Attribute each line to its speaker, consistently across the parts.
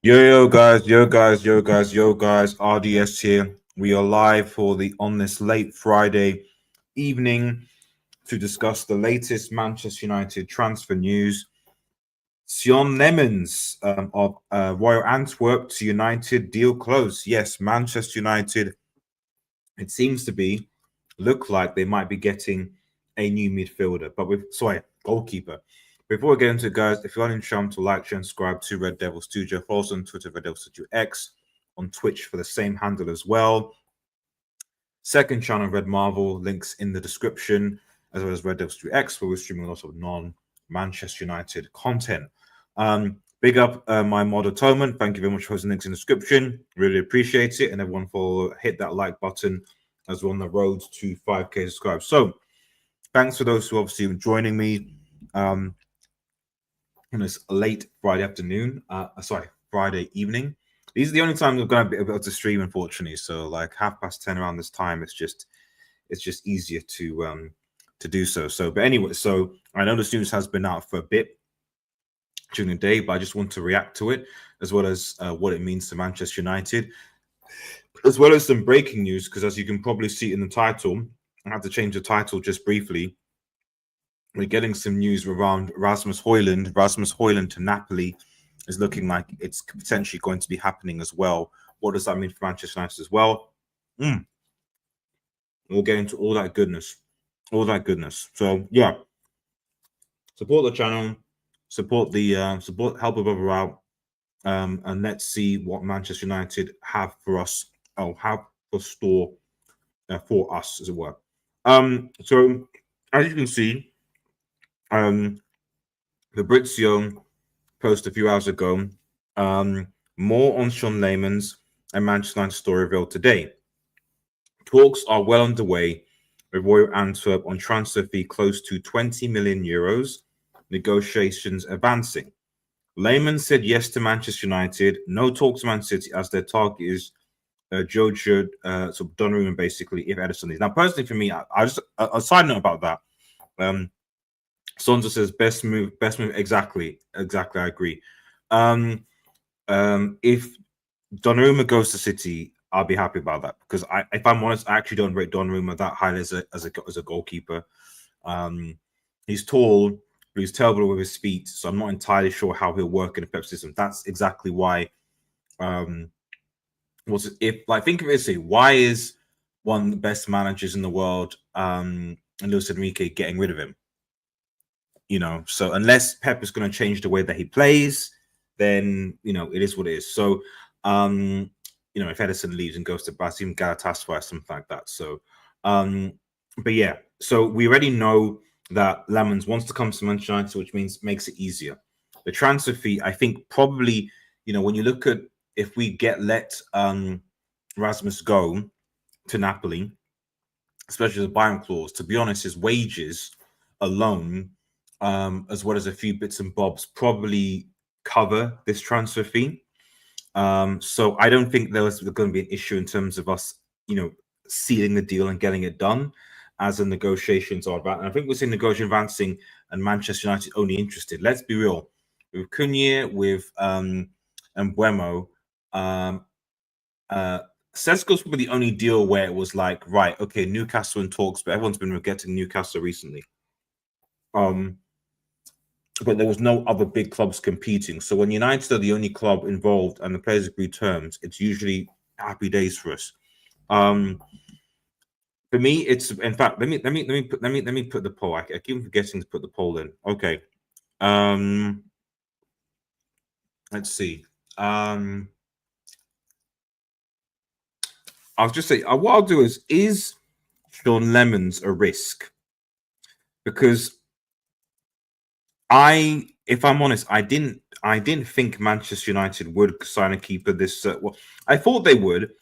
Speaker 1: Yo guys, RDS here. We are live on this late Friday evening to discuss the latest Manchester United transfer news. Senne Lemmens of Royal Antwerp to United deal close. Yes, Manchester United. It seems to look like they might be getting a new midfielder, goalkeeper. Before we get into it, guys, if you're on Instagram, to like, share, and subscribe to Red Devil Studio. Follow us on Twitter, Red Devil Studio X, on Twitch for the same handle as well. Second channel, Red Marvel, links in the description, as well as Red Devil Studio X, where we're streaming a lot of non-Manchester United content. Big up my modder Toman. Thank you very much for hosting links in the description. Really appreciate it. And everyone hit that like button as we're on the road to 5K subscribers. So thanks for those who obviously joining me on this late Friday afternoon. Friday evening. These are the only times I'm going to be able to stream, unfortunately. So like 10:30 around this time, it's just easier to do so. But anyway, so I know the news has been out for a bit during the day, but I just want to react to it, as well as what it means to Manchester United, as well as some breaking news, because as you can probably see in the title, I had to change the title just briefly. We're getting some news around Rasmus Hojlund. Rasmus Hojlund to Napoli is looking like it's potentially going to be happening as well. What does that mean for Manchester United as well? We'll get into all that goodness. So yeah, support the channel, support help a brother out, and let's see what Manchester United have for us. Have for store for us, as it were. So as you can see, Fabrizio posted a few hours ago. More on Senne Lemmens and Manchester United story revealed today. Talks are well underway with Royal Antwerp on transfer fee close to 20 million euros. Negotiations advancing. Lemmens said yes to Manchester United. No talk to Man City, as their target is Jojo, so Donnarumma, basically, if Ederson leaves. Now, personally, for me, I just a side note about that. Sonza says best move. Exactly. I agree. If Donnarumma goes to City, I'll be happy about that, because if I'm honest, I actually don't rate Donnarumma that highly as a goalkeeper. He's tall, but he's terrible with his feet, so I'm not entirely sure how he'll work in a Pep system. That's exactly why. Think of it as why is one of the best managers in the world, Luis Enrique, getting rid of him? So unless Pep is going to change the way that he plays, then it is what it is. So if Ederson leaves and goes to Basim Galatasaray or something like that. So but yeah, so we already know that Lemmens wants to come to Manchester United, which makes it easier. The transfer fee, I think, probably, when you look at, if we let Rasmus go to Napoli, especially the buy-in clause, to be honest, his wages alone, as well as a few bits and bobs, probably cover this transfer fee. So I don't think there was going to be an issue in terms of us, sealing the deal and getting it done, as the negotiations are about. And I think we're seeing negotiation advancing and Manchester United only interested. Let's be real. With Cunha, with Mbuemo, Sesko's probably the only deal where it was like, right, okay, Newcastle in talks, but everyone's been regretting Newcastle recently. But there was no other big clubs competing. So when United are the only club involved and the players agree terms, it's usually happy days for us. For me, it's, in fact, let me put the poll. I keep forgetting to put the poll in. Okay. Let's see. I'll just say, what I'll do is Senne Lemmens a risk? Because if I'm honest, I didn't think Manchester United would sign a keeper this. Well, I thought they would,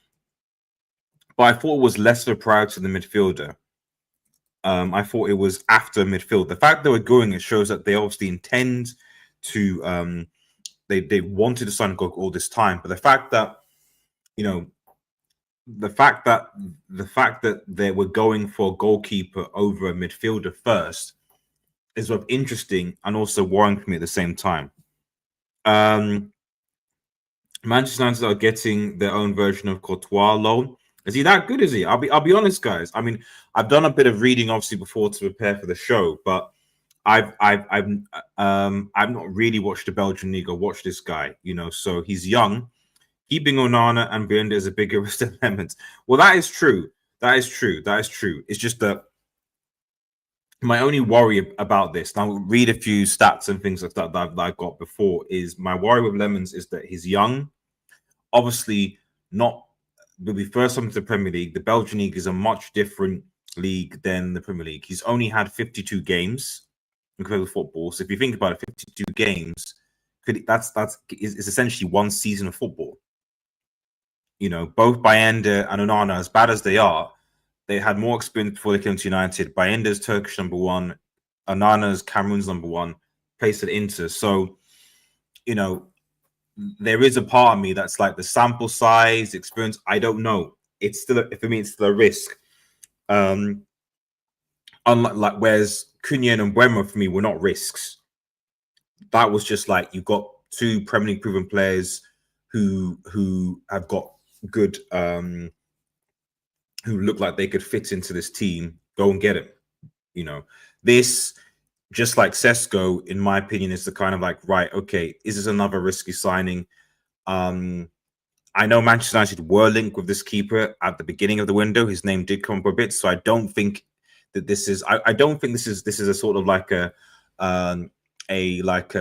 Speaker 1: but I thought it was less of a priority than the midfielder. I thought it was after midfield. The fact that we're going, it shows that they obviously intend to. They wanted to sign a goal all this time, but the fact that they were going for a goalkeeper over a midfielder first is both interesting and also worrying for me at the same time. Manchester United are getting their own version of Courtois loan. Is he that good? Is he? I'll be honest, guys. I mean, I've done a bit of reading obviously before to prepare for the show, but I've not really watched the Belgian league or watched this guy. So he's young. Keeping Onana and Bender is a bigger risk than Lemmens. Well, that is true. That is true. That is true. It's just that my only worry about this, and I'll read a few stats and things like that that I got before, is my worry with Lemmens is that he's young. Obviously, not will be first time to the Premier League. The Belgian league is a much different league than the Premier League. He's only had 52 games in competitive football. So if you think about it, 52 games, that's essentially one season of football. Both Bayender and Onana, as bad as they are, they had more experience before they came to United. Bayender's Turkish number one, Onana's Cameroon's number one, placed at Inter. So, there is a part of me that's like the sample size, experience. I don't know. It's still for me, it's still a risk. Unlike whereas Cunha and Mbeumo for me were not risks. That was just like you got two Premier League proven players who have got good, who look like they could fit into this team. Go and get him. This, just like Sesko, in my opinion, is the kind of like, right, okay, is this another risky signing? I know Manchester United were linked with this keeper at the beginning of the window. His name did come up a bit, so I don't think that this is. I don't think this is a sort of like a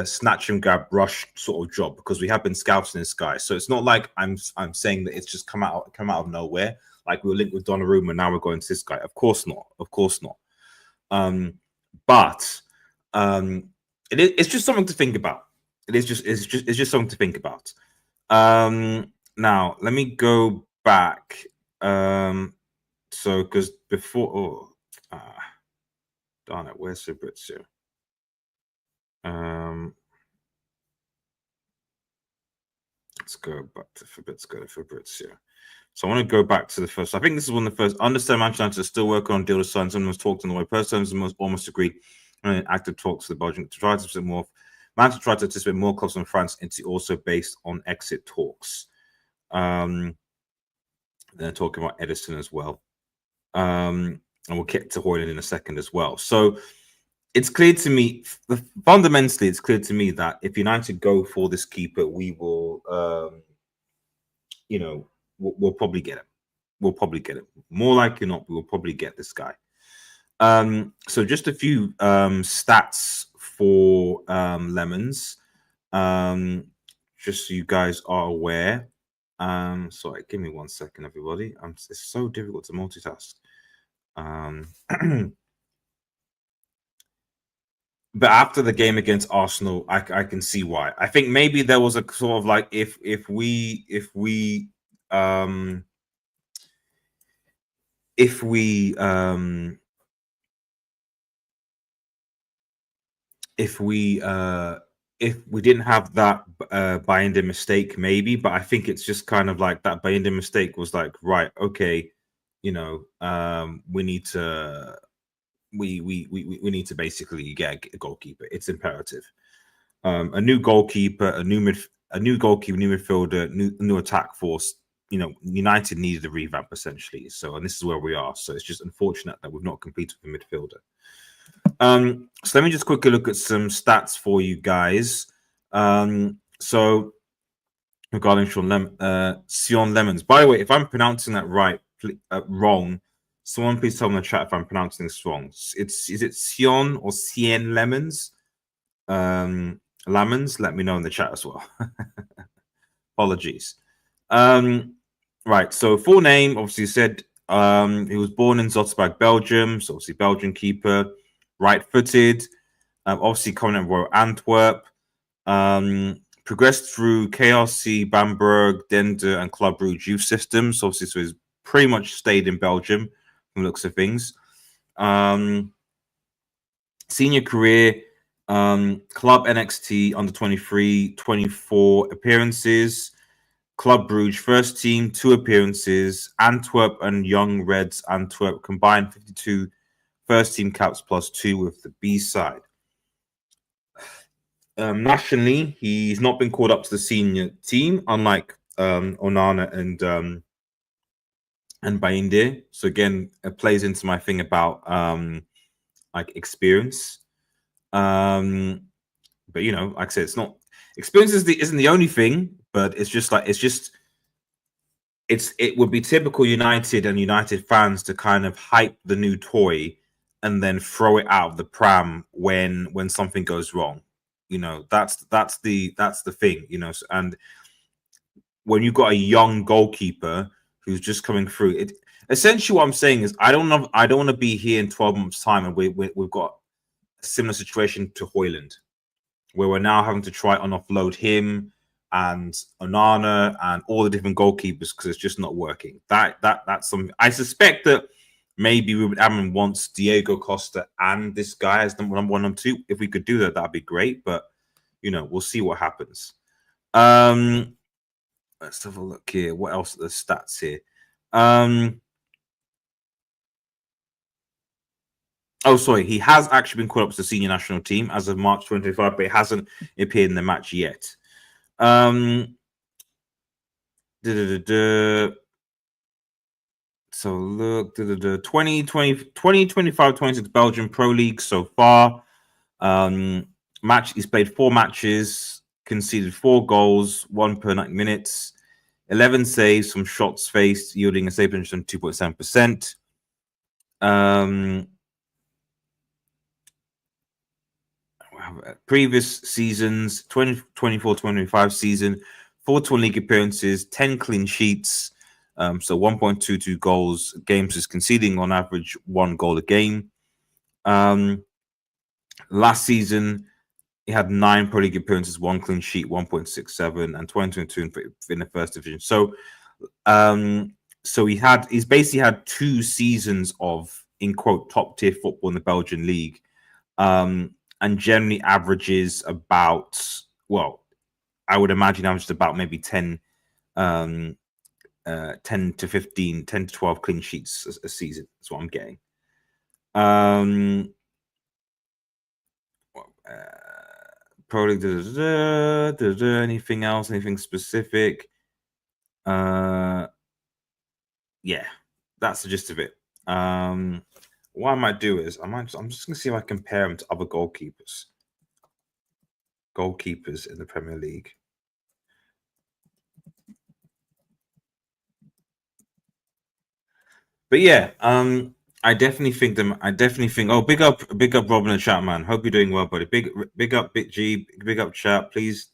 Speaker 1: snatch and grab rush sort of job, because we have been scouting this guy. So it's not like I'm saying that it's just come out of nowhere. Like we were linked with Donnarumma, and now we're going to this guy. Of course not. Of course not. But it's just something to think about. It's just something to think about. Now let me go back. So because before, darn it, where's Fabrizio? Let's go back to Fabrizio. So I want to go back to the first. I think this is one of the first. Understand Manchester United are still working on deal to sign. Someone was talked on the way. Persons almost agreed on active talks to the Belgian to try to anticipate more. Manchester tried to anticipate more clubs in France. It's also based on exit talks. They're talking about Edison as well. And we'll get to Hojlund in a second as well. So it's clear to me, fundamentally, it's clear to me that if United go for this keeper, we will, we'll probably get him. We'll probably get him. More likely not, we will probably get this guy. So just a few stats for Lemmens, just so you guys are aware. Sorry, give me 1 second, everybody. It's so difficult to multitask. But after the game against Arsenal, I can see why. I think maybe there was a sort of like if we didn't have that Bayender mistake, maybe, but I think it's just kind of like that Bayender mistake was like, right, okay, we need to we need to basically get a goalkeeper. It's imperative. A new goalkeeper, a new goalkeeper, new midfielder, new attack force. United needed a revamp essentially. So, and this is where we are. So it's just unfortunate that we've not completed the midfielder. So let me just quickly look at some stats for you guys. So regarding Senne Lemmens. By the way, if I'm pronouncing that right, wrong, someone please tell me in the chat if I'm pronouncing this wrong. Is it Senne or Senne Lemmens? Lammens? Let me know in the chat as well. Apologies. Right. So full name, obviously said he was born in Zotsberg, Belgium. So obviously Belgian keeper, right-footed. Obviously coming at Royal Antwerp. Progressed through KRC, Bamberg, Dender, and Club Brugge youth systems. Obviously, so he's pretty much stayed in Belgium from the looks of things. Senior career, Club NXT under 23, 24 appearances. Club Brugge first team, 2 appearances. Antwerp and Young Reds Antwerp combined 52 first team caps plus 2 with the B side. Nationally, he's not been called up to the senior team, unlike Onana and Bainde. So again, it plays into my thing about like experience. But you know, like I said, it's not experience isn't the only thing, but it's just like it would be typical United and United fans to kind of hype the new toy and then throw it out of the pram when something goes wrong. You know, that's the thing, you know. And when you've got a young goalkeeper who's just coming through, it essentially what I'm saying is I don't want to be here in 12 months' time and we've got a similar situation to Hojlund, where we're now having to try and offload him and Onana and all the different goalkeepers because it's just not working. That's something I suspect that maybe Ruben Amorim wants Diego Costa and this guy as number one, number two. If we could do that, that'd be great. But you know, we'll see what happens. Let's have a look here. What else are the stats here? Oh, sorry. He has actually been called up to the senior national team as of March 2025, but he hasn't appeared in the match yet. So look, 2025-26 Belgian Pro League so far. He's played 4 matches, conceded 4 goals, 1 per 90 minutes, 11 saves from shots faced, yielding a save percentage of 2.7%. Previous seasons, 2024-25 season, 41 league appearances, 10 clean sheets, so 1.22 goals. Games is conceding on average 1 goal a game. Last season, he had 9 Pro League appearances, 1 clean sheet, 1.67, and 2022 in the first division. So, he's basically had 2 seasons of, in quote, top tier football in the Belgian league. And generally averages about, well, I would imagine averages about maybe 10 to 15, 10 to 12 clean sheets a season. That's what I'm getting. Probably anything else? Anything specific? Yeah, that's the gist of it. What I might do is I'm just gonna see if I compare him to other goalkeepers in the Premier League. But yeah, I definitely think them. I definitely think. Oh, big up, Robin and chat, man. Hope you're doing well, buddy. Big up, Bit G. Big up, chat. Please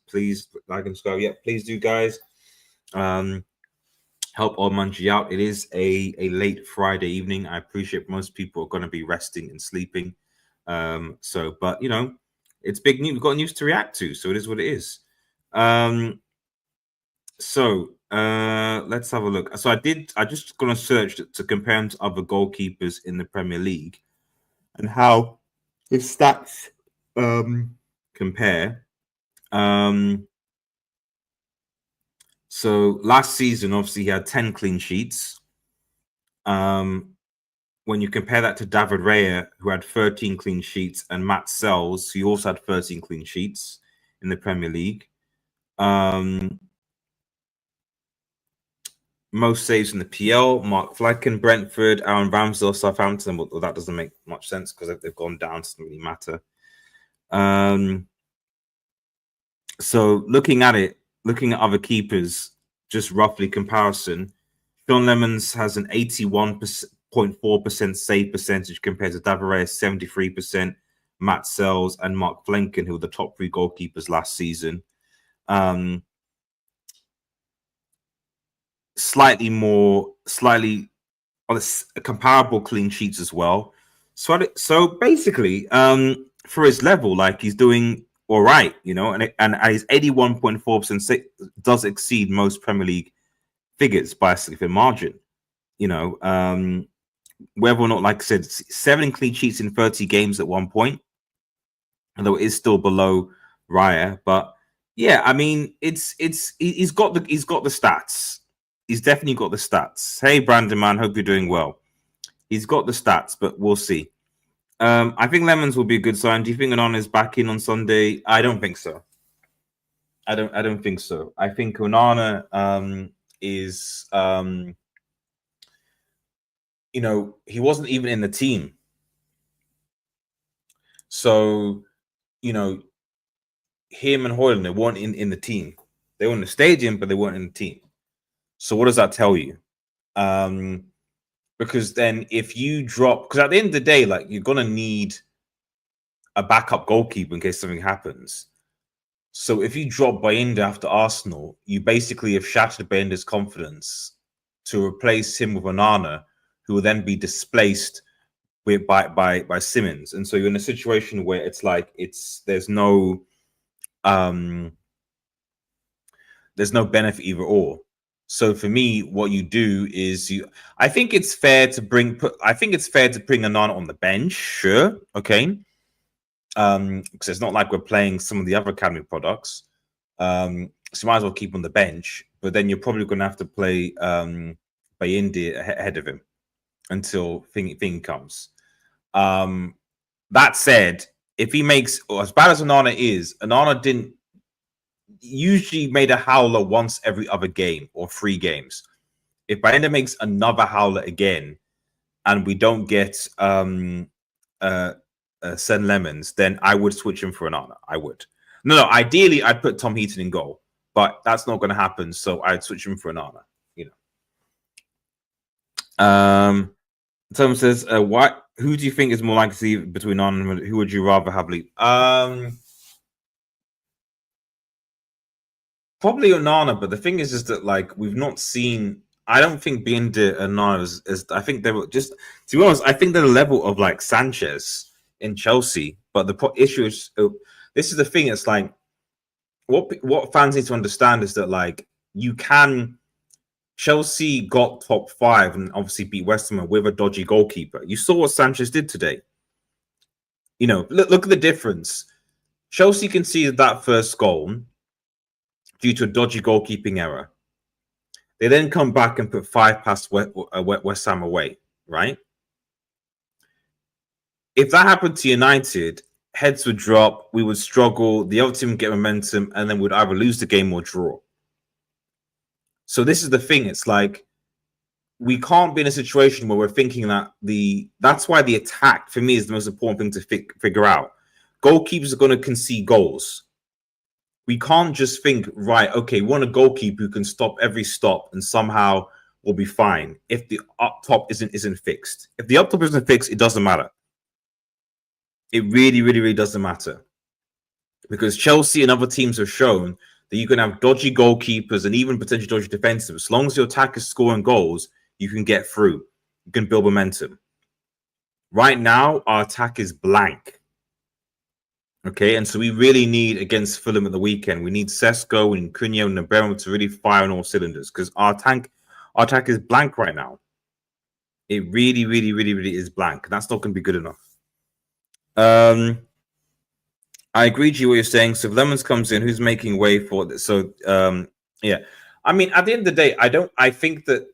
Speaker 1: like and subscribe. Yeah, please do, guys. Help Old Man G out. It is a late Friday evening. I appreciate most people are going to be resting and sleeping. But you know, it's big news. We've got news to react to, so it is what it is. Let's have a look. So I just gonna search to compare him to other goalkeepers in the Premier League and how his stats compare. So last season, obviously, he had 10 clean sheets. When you compare that to David Raya, who had 13 clean sheets, and Matt Sells, who also had 13 clean sheets in the Premier League. Most saves in the PL, Mark Flecken, Brentford, Aaron Ramsdale, Southampton. Well, that doesn't make much sense because they've gone down. It doesn't really matter. So looking at other keepers, just roughly comparison, Senne Lemmens has an 81.4% save percentage compared to David Raya's 73%, Matt Sells and Mark Flenken, who were the top 3 goalkeepers last season. Slightly on a comparable clean sheets as well. So basically, for his level, like he's doing all right, you know, and his 81.4% does exceed most Premier League figures by a significant margin. You know, whether or not, like I said, 7 clean sheets in 30 games at one point, although it is still below Raya. But yeah, I mean, he's got the stats. He's definitely got the stats. Hey, Brandon, man, hope you're doing well. He's got the stats, but we'll see. I think Lemmens will be a good sign. Do you think Onana is back in on Sunday? I don't think so. I don't think so. I think Onana is he wasn't even in the team. So, him and Hojlund, they weren't in the team. They were in the stadium, but they weren't in the team. So what does that tell you? Because then if you drop, because at the end of the day, like, you're gonna need a backup goalkeeper in case something happens. So if you drop Bayinda after Arsenal, you basically have shattered Bayinda's confidence to replace him with Onana, who will then be displaced by Simmons. And so you're in a situation where it's like there's no benefit either or. So for me, what you do is I think it's fair to bring Onana on the bench, sure, okay. Because it's not like we're playing some of the other academy products. So you might as well keep on the bench, but then you're probably going to have to play Bayindi ahead of him until thing comes. That said, if he makes, as bad as Onana is, Onana didn't usually made a howler once every other game or 3 games. If Bayinda makes another howler again, and we don't get Senne Lemmens, then I would switch him for Onana. I would. No, ideally I'd put Tom Heaton in goal, but that's not going to happen. So I'd switch him for Onana. Tom says, who do you think is more likely to see between Onana and who would you rather have leave? Probably Onana, but the thing is that, like, we've not seen. I don't think Bayinda and Onana is. I think they were just, to be honest, I think they're the level of like Sanchez in Chelsea. But the issue is, this is the thing. It's like what fans need to understand is that, like, Chelsea got top 5 and obviously beat West Ham with a dodgy goalkeeper. You saw what Sanchez did today. Look at the difference. Chelsea conceded that first goal due to a dodgy goalkeeping error. They then come back and put 5 past West Ham away, right? If that happened to United, heads would drop, we would struggle, the other team would get momentum, and then we'd either lose the game or draw. So this is the thing. It's like, we can't be in a situation where we're thinking that that's why the attack, for me, is the most important thing to figure out. Goalkeepers are going to concede goals. We can't just think, right, okay, we want a goalkeeper who can stop every stop and somehow we'll be fine if the up top isn't fixed. If the up top isn't fixed, it doesn't matter. It really, really, really doesn't matter. Because Chelsea and other teams have shown that you can have dodgy goalkeepers and even potentially dodgy defensive. As long as your attack is scoring goals, you can get through. You can build momentum. Right now, our attack is blank. Okay, and so we really need, against Fulham at the weekend, we need Sesko and Cunha and Nabeiro to really fire on all cylinders, because our attack is blank right now. It really, really, really, really is blank. That's not going to be good enough. I agree with you what you're saying. So if Lemmens comes in, who's making way for this? So yeah, I mean, at the end of the day, I think that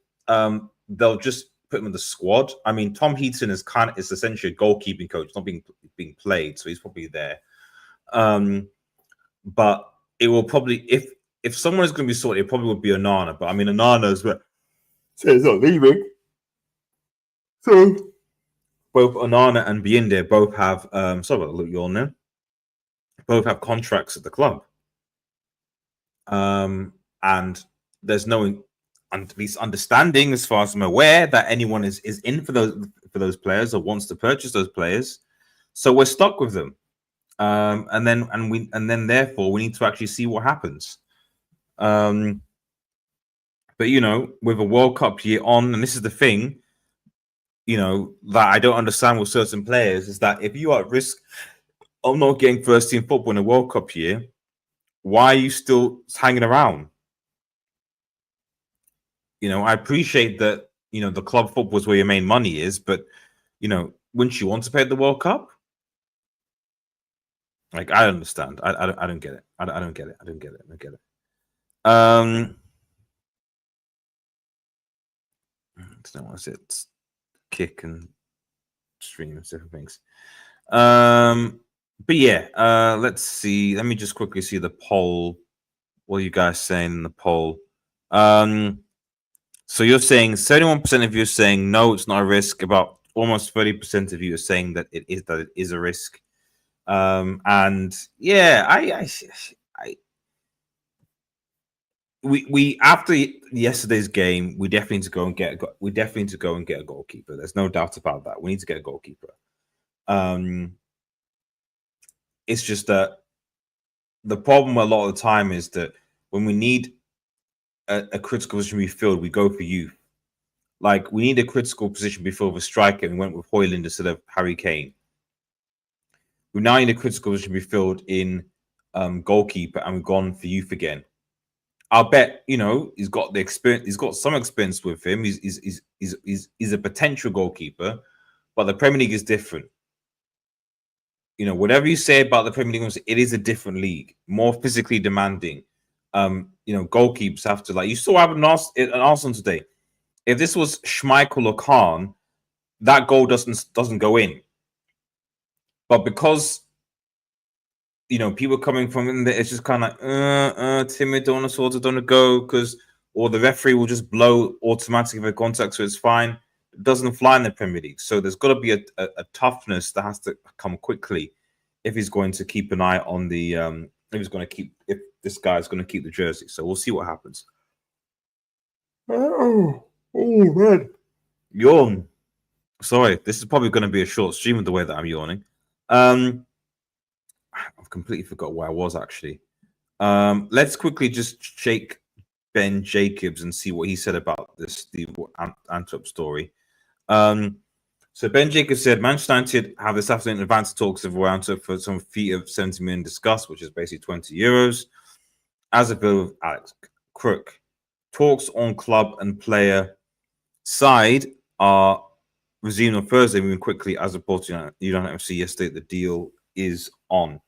Speaker 1: they'll just put him in the squad. I mean, Tom Heaton is essentially a goalkeeping coach, not being played, so he's probably there. But it will probably, if someone is going to be sorted, it probably would be Onana. But I mean, Onana is so it's not leaving. So both Onana and Bayinda both have sorry about the look, you all know, both have contracts at the club. And there's no at least understanding, as far as I'm aware, that anyone is in for those players or wants to purchase those players. So we're stuck with them. And then therefore we need to actually see what happens. But with a World Cup year on, and this is the thing, that I don't understand with certain players, is that if you are at risk of not getting first team football in a World Cup year, why are you still hanging around? I appreciate that, the club football is where your main money is, but, wouldn't you want to play at the World Cup? Like, I understand. I don't get it. I don't get it. I don't get it. I don't get it. I don't want to sit, kick and stream and different things. But yeah, let's see. Let me just quickly see the poll. What are you guys saying in the poll? So you're saying 71% of you are saying no, it's not a risk. About almost 30% of you are saying that it is a risk. And yeah, we after yesterday's game, we definitely need to go and get a goalkeeper. There's no doubt about that. We need to get a goalkeeper. It's just that the problem a lot of the time is that when we need a critical position to be filled, we go for youth. Like, we need a critical position before the striker, and we went with Hojlund instead of Harry Kane. We now need a critical position to be filled in goalkeeper, and we've gone for youth again. I'll bet, he's got the experience. He's got some experience with him. He's a potential goalkeeper, but the Premier League is different. Whatever you say about the Premier League, it is a different league, more physically demanding. Goalkeepers have to, like, you saw an Arsenal today. If this was Schmeichel or Khan, that goal doesn't go in. But because people coming from in there, it's just kind of like timid, don't want to go, or the referee will just blow automatically for contact, so it's fine. It doesn't fly in the Premier League. So there's got to be a toughness that has to come quickly if he's going to keep an eye on the if this guy's going to keep the jersey. So we'll see what happens. Oh man, yawn. Sorry, this is probably going to be a short stream of the way that I'm yawning. I've completely forgot where I was actually. Let's quickly just shake Ben Jacobs and see what he said about the Antwerp story. So Ben Jacobs said Manchester United have this afternoon advanced talks of Antwerp for some fee of 70 million discussed, which is basically 20 euros. As a bill with Alex Crook. Talks on club and player side are resumed on Thursday, moving quickly as reported to United FC yesterday. The deal is on.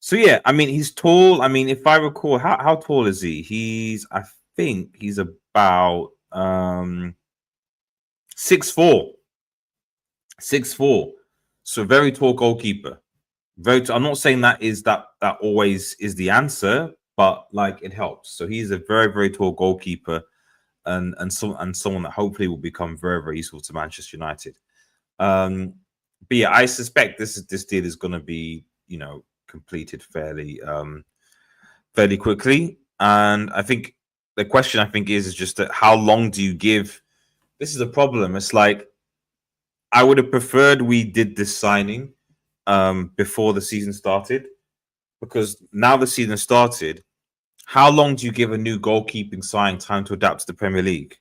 Speaker 1: So yeah, I mean, he's tall. I mean, if I recall, how tall is he? I think he's about 6'4". 6'4". So very tall goalkeeper. I'm not saying that always is the answer, but like, it helps. So he's a very, very tall goalkeeper, and someone that hopefully will become very, very useful to Manchester United. But yeah, I suspect this deal is going to be completed fairly quickly. And I think the question is just that how long do you give? This is a problem. It's like, I would have preferred we did this signing before the season started, because now the season started, how long do you give a new goalkeeping signing time to adapt to the Premier League?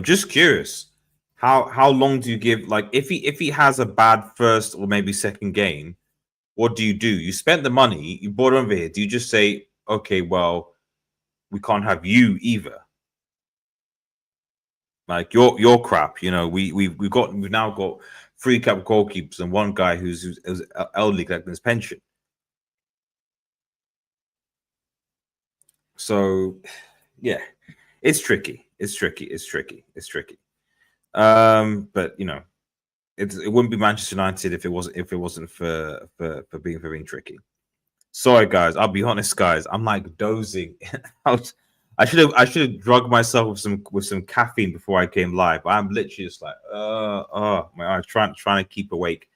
Speaker 1: Just curious. How long do you give? Like, if he has a bad first or maybe second game, what do? You spent the money, you bought over here. Do you just say, okay, well, we can't have you either? Like, you're crap. We've now got 3 cap goalkeepers and one guy who's elderly collecting his pension. So yeah, it's tricky. But it wouldn't be Manchester United if it wasn't for being tricky. Sorry, guys. I'll be honest, guys. I'm like dozing. I should have drugged myself with some caffeine before I came live. But I'm literally just like, my eyes, trying to keep awake,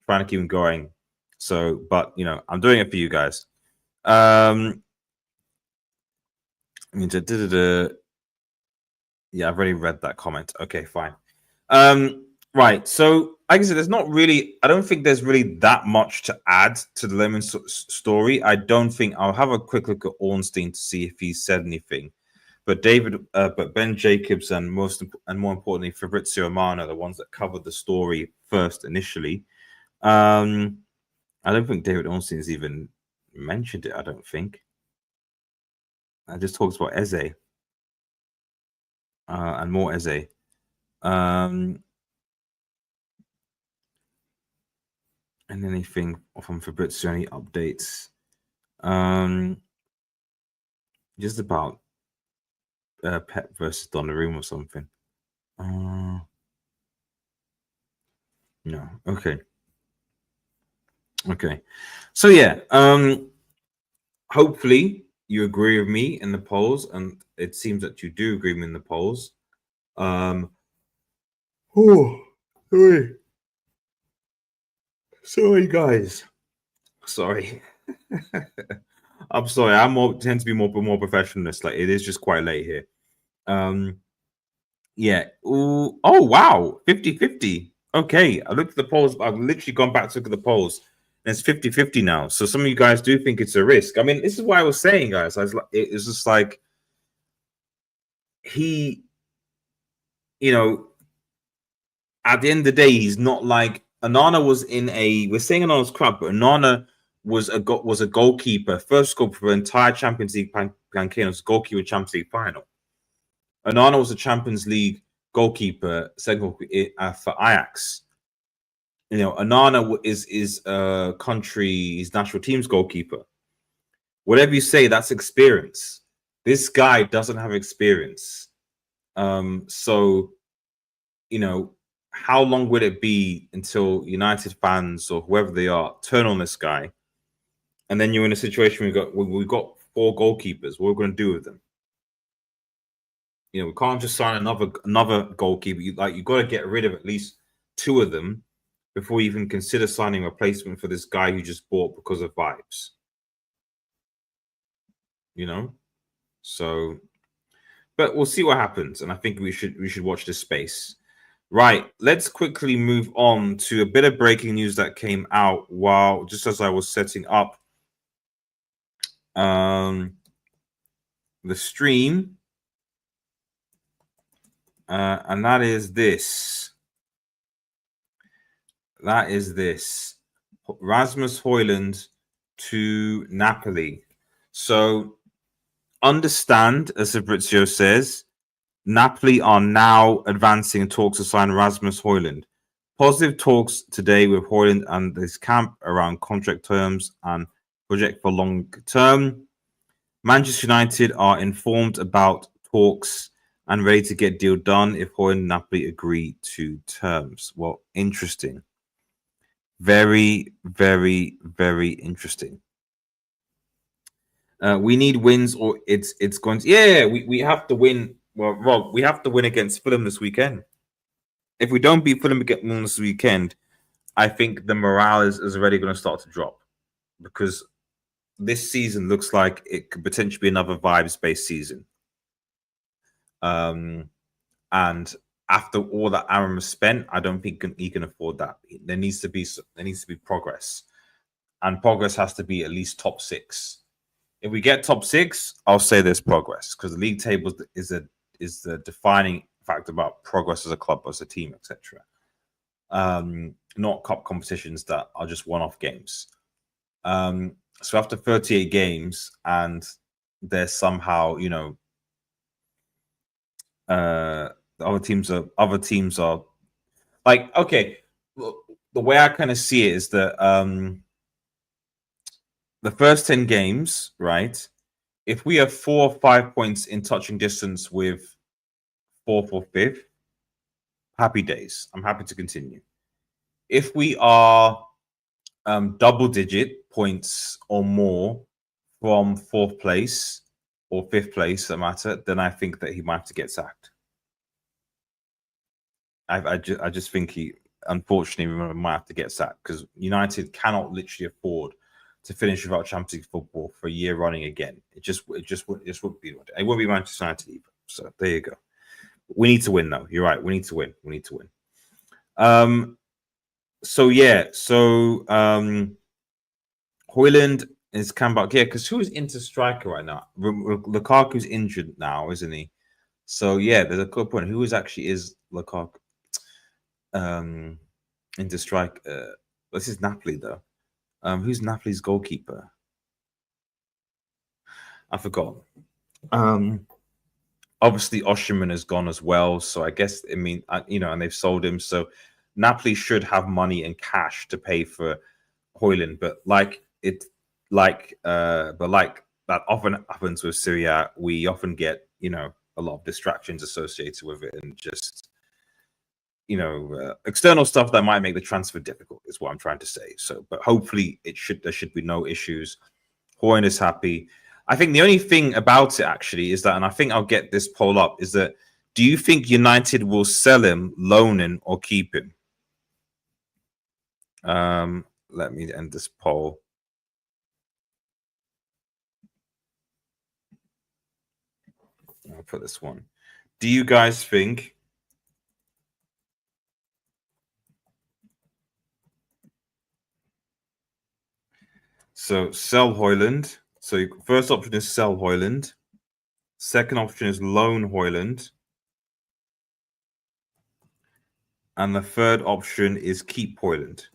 Speaker 1: trying to keep them going. So, but I'm doing it for you guys. Yeah, I've already read that comment. Okay, fine. Right. So, like I said, I don't think there's really that much to add to the Lemmens story. I don't think. I'll have a quick look at Ornstein to see if he said anything. But Ben Jacobs and more importantly, Fabrizio Romano are the ones that covered the story first initially. I don't think David Ornstein's even mentioned it. I don't think. I just talks about Eze and more Eze. And anything from Fabrizio, any updates? Just about Pep versus Donnarumma or something. No. Okay. Okay. So yeah, hopefully you agree with me in the polls, and it seems that you do agree with me in the polls. Um, oh, sorry, sorry, guys. Sorry. I'm sorry. Tend to be more professionalist. Like, it is just quite late here. Yeah. Ooh, oh wow. 50-50. Okay. I looked at the polls. I've literally gone back to look at the polls. And it's 50-50 now. So some of you guys do think it's a risk. I mean, this is what I was saying, guys. It's just like he, at the end of the day, he's not like Onana was in a. We're saying Onana's crap, but Onana was a goalkeeper, first goal for the entire Champions League campaign. Was goalkeeper Champions League final. Onana was a Champions League goalkeeper, second for Ajax. Onana is a country's national team's goalkeeper. Whatever you say, that's experience. This guy doesn't have experience. So how long would it be until United fans or whoever they are turn on this guy, and then you're in a situation where we've got 4 goalkeepers. What are we going to do with them? We can't just sign another goalkeeper. You've got to get rid of at least 2 of them before you even consider signing a replacement for this guy you just bought because of vibes. So, but we'll see what happens, and I think we should watch this space. Right, let's quickly move on to a bit of breaking news that came out just as I was setting up the stream, and that is this. Rasmus Hojlund to Napoli. So understand, as Fabrizio says, Napoli are now advancing in talks to sign Rasmus Hojlund. Positive talks today with Hojlund and his camp around contract terms and project for long term. Manchester United are informed about talks and ready to get deal done if Hojlund and Napoli agree to terms. Well, interesting. Very, very, very interesting. We need wins, or it's going to. Yeah, we have to win. Well, Rob, we have to win against Fulham this weekend. If we don't beat Fulham this weekend, I think the morale is already going to start to drop, because this season looks like it could potentially be another vibes-based season. And after all that Aaron has spent, I don't think he can afford that. There needs to be progress, and progress has to be at least top 6. If we get top 6, I'll say there's progress, because the league table is the defining factor about progress as a club, as a team, etc. Not cup competitions that are just one-off games. So after 38 games, and there's somehow, the other teams are like, okay, the way I kind of see it is that the first 10 games, right? If we have 4 or 5 points in touching distance with 4th or 5th, happy days. I'm happy to continue. If we are double-digit points or more from 4th place or 5th place, that matter, then I think that he might have to get sacked. I just think he, unfortunately, might have to get sacked, because United cannot literally afford to finish without Champions League football for a year running again. It just wouldn't be. It won't be Manchester United either. So there you go. We need to win, though. You're right. We need to win. So yeah. So Hojlund is come back. Yeah, because who's into striker right now? Lukaku's injured now, isn't he? So yeah, there's a good point. Who is Lukaku? Into strike. This is Napoli though. Who's Napoli's goalkeeper? I forgot. Obviously Osimhen has gone as well, so I guess and they've sold him. So Napoli should have money and cash to pay for Hojlund, but like that often happens with Syria, we often get a lot of distractions associated with it, and just external stuff that might make the transfer difficult is what I'm trying to say. So, but hopefully there should be no issues. Hojlund is happy. I think the only thing about it actually is that, and I think I'll get this poll up, is that do you think United will sell him, loan him, or keep him? Let me end this poll. I'll put this one. Do you guys think so? Sell Hojlund. So first option is sell Hojlund. Second option is loan Hojlund. And the third option is keep Hojlund.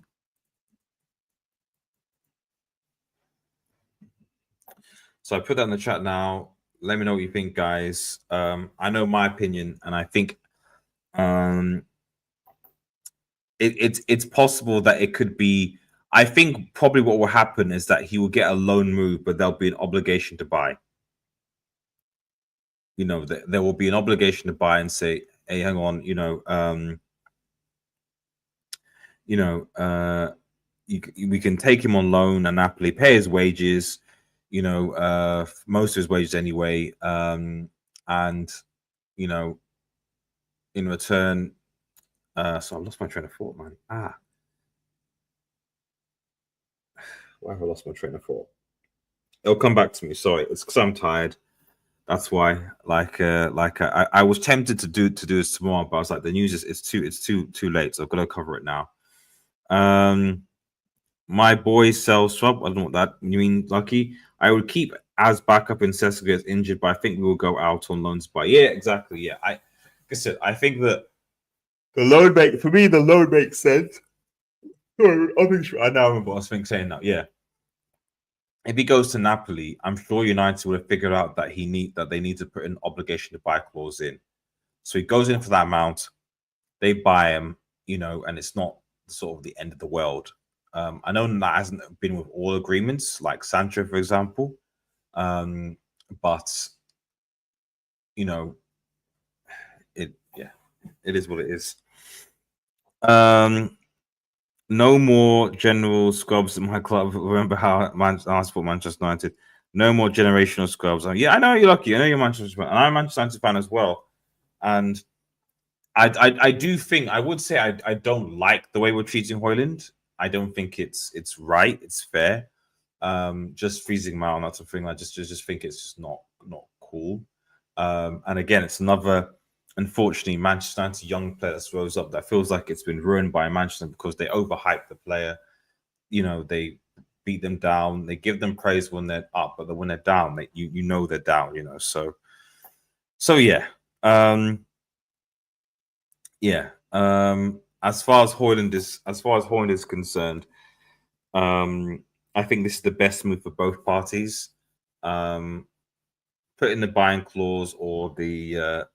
Speaker 1: So I put that in the chat now. Let me know what you think, guys. I know my opinion, and I think it's possible that it could be. I think probably what will happen is that he will get a loan move, but there'll be an obligation to buy. There will be an obligation to buy and say, "Hey, hang on, we can take him on loan and Napoli pay his wages, most of his wages anyway, and in return." So I've lost my train of thought, man. Why have I lost my train of thought? It'll come back to me. Sorry, it's because I'm tired. That's why. I was tempted to do this tomorrow, but I was like, the news is too late, so I've got to cover it now. My boy sells swap. I don't know what that you mean, Lucky. I would keep as backup in Cesco gets injured, but I think we will go out on loans. But yeah, exactly. Yeah, like I said, I think that the loan makes sense. I now remember what I was saying now. Yeah. If he goes to Napoli, I'm sure United would have figured out that they need to put an obligation to buy clause in. So he goes in for that amount, they buy him, and it's not sort of the end of the world. I know that hasn't been with all agreements, like Sancho, for example. But it is what it is. No more general scrubs at my club. Remember how I support Manchester United. No more generational scrubs. Yeah, I know you're lucky. I know you're Manchester fan, and I'm a Manchester United fan as well. And I do think I would say I don't like the way we're treating Hojlund. I don't think it's right. It's fair. Just freezing him out and that sort of thing. I just think it's just not cool. And again, it's another, unfortunately, Manchester United young player that rose up that feels like it's been ruined by Manchester because they overhype the player. They beat them down. They give them praise when they're up, but when they're down, they're down. So yeah. As far as Hojlund is concerned, I think this is the best move for both parties. Put in the buying clause or the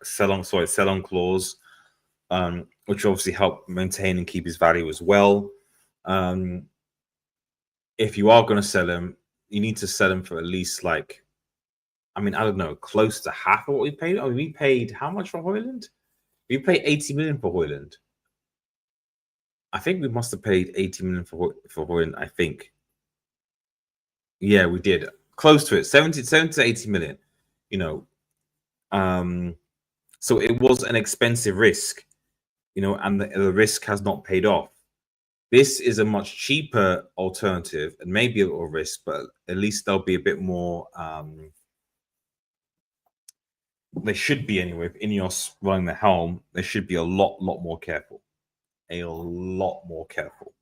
Speaker 1: sell on clause, which obviously help maintain and keep his value as well. If you are going to sell him, you need to sell him for at least I don't know, close to half of what we paid. We paid how much for Hojlund? We paid 80 million for Hojlund. I think we must have paid 80 million for Hojlund, I think. Yeah, we did. Close to it. 70 to 80 million. So it was an expensive risk, and the risk has not paid off. This is a much cheaper alternative and maybe a little risk, but at least there'll be a bit more. They should be anyway. If Ineos running the helm, they should be a lot more careful. A lot more careful.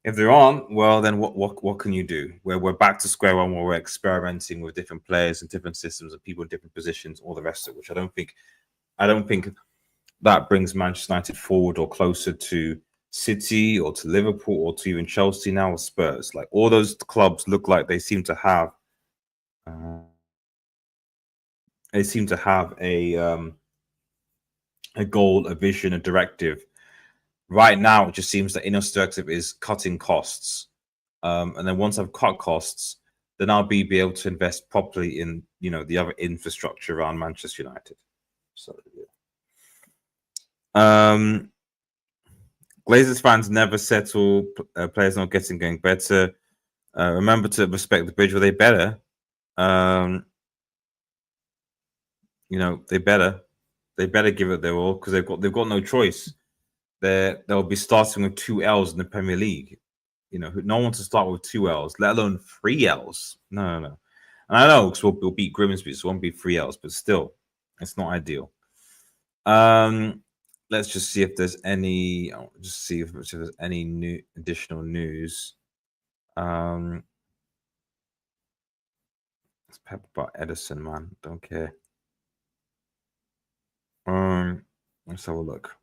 Speaker 1: If there aren't, well, then what can you do? We're back to square one, where we're experimenting with different players and different systems and people in different positions, all the rest of it, which I don't think that brings Manchester United forward or closer to City or to Liverpool or to even Chelsea now or Spurs. Like all those clubs look like they seem to have a goal, a vision, a directive. Right now, it just seems that Ineos' directive is cutting costs, and then once I've cut costs, then I'll be able to invest properly in the other infrastructure around Manchester United. So yeah. Glazers fans never settle. Players not getting better. Remember to respect the bridge. Well, they better. They better give it their all because they've got no choice. They'll be starting with 2 L's in the Premier League. No one wants to start with 2 L's, let alone 3 L's. No. And I know because we'll beat Grimsby, so it won't be 3 L's, but still, it's not ideal. Let's just see if there's any. I'll just see if there's any new additional news. It's pep about Edison, man. Don't care. Let's have a look.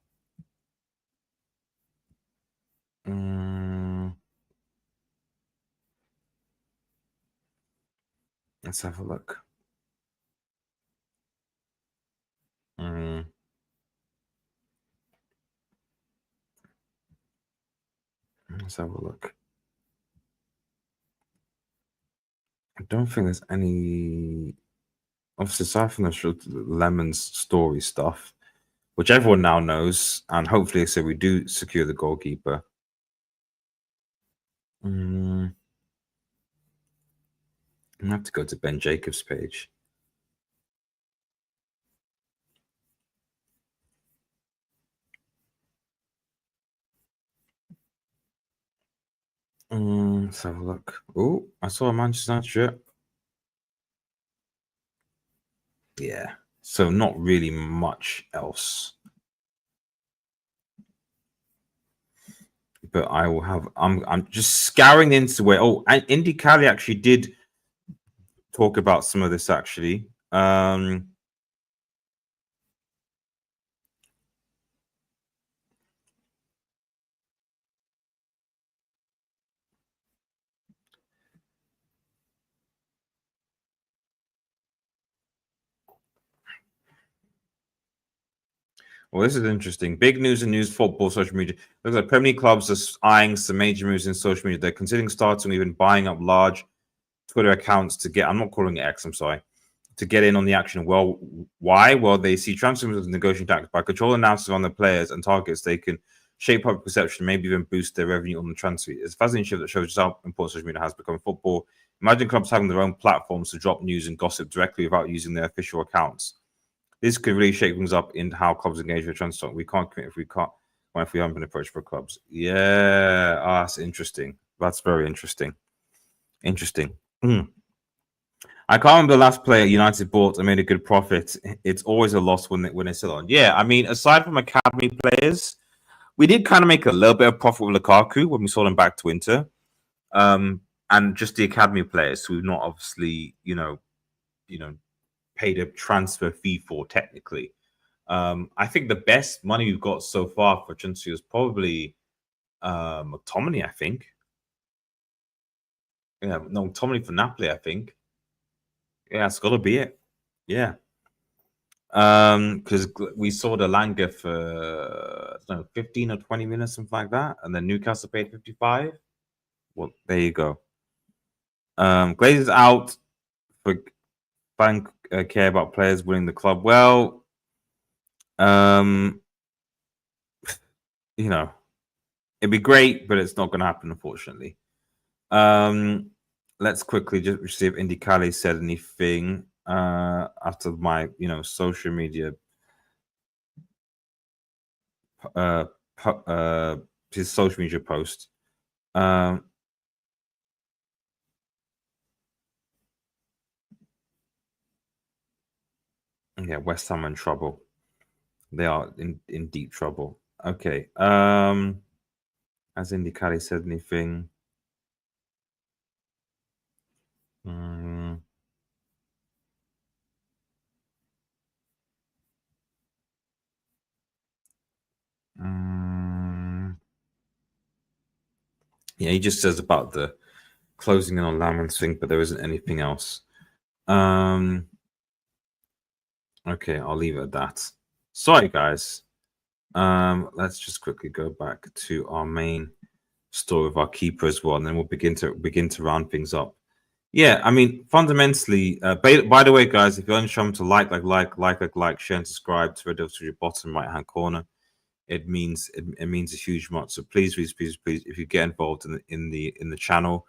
Speaker 1: Let's have a look. Let's have a look. I don't think there's any. Obviously, aside from the Lemmens story stuff, which everyone now knows, and hopefully, so we do secure the goalkeeper. I have to go to Ben Jacobs' page. Let's have a look. Oh, I saw a Manchester United shirt. Yeah, so not really much else. But I will have. I'm just scouring into where. Oh, and Indy Cali actually did talk about some of this actually. Well, this is interesting. Big news in news football social media. Looks like Premier League clubs are eyeing some major moves in social media. They're considering starting or even buying up large Twitter accounts to get. I'm not calling it X. I'm sorry. To get in on the action. Well, why? Well, they see transfers as negotiating tactics. By controlling analysis on the players and targets, they can shape public perception, maybe even boost their revenue on the transfer. It's a fascinating shift that shows just how important social media has become in football. Imagine clubs having their own platforms to drop news and gossip directly without using their official accounts. This could really shake things up in how clubs engage with transfer. We can't commit if we haven't been approached for clubs. Yeah, that's interesting. That's very interesting. Interesting. I can't remember the last player United bought and made a good profit. It's always a loss when it's still on. Yeah, I mean, aside from academy players, we did kind of make a little bit of profit with Lukaku when we sold him back to Inter. And just the academy players who we've not obviously, paid a transfer fee for technically. I think the best money we've got so far for transfer is probably McTominay, I think. Yeah, no, McTominay for Napoli, I think. Yeah, it's got to be it. Yeah. Because we sold Alanga for 15 or 20 minutes, something like that, and then Newcastle paid 55. Well, there you go. Glazers out for bank care about players winning the club. Well, it'd be great, but it's not going to happen, unfortunately. Let's quickly just see if Indy Cali said anything after my, social media. His social media post. Yeah, West Ham in trouble. They are in deep trouble. Okay. Has Indy Cali said anything? Yeah, he just says about the closing in on Lammens thing, but there isn't anything else. Okay, I'll leave it at that. Sorry, guys. Let's just quickly go back to our main story of our keeper as well, and then we'll begin to round things up. Yeah, I mean, fundamentally, by the way, guys, if you're unsure to like, share, and subscribe to the bottom right-hand corner. it means it means a huge amount. So please, if you get involved in the channel,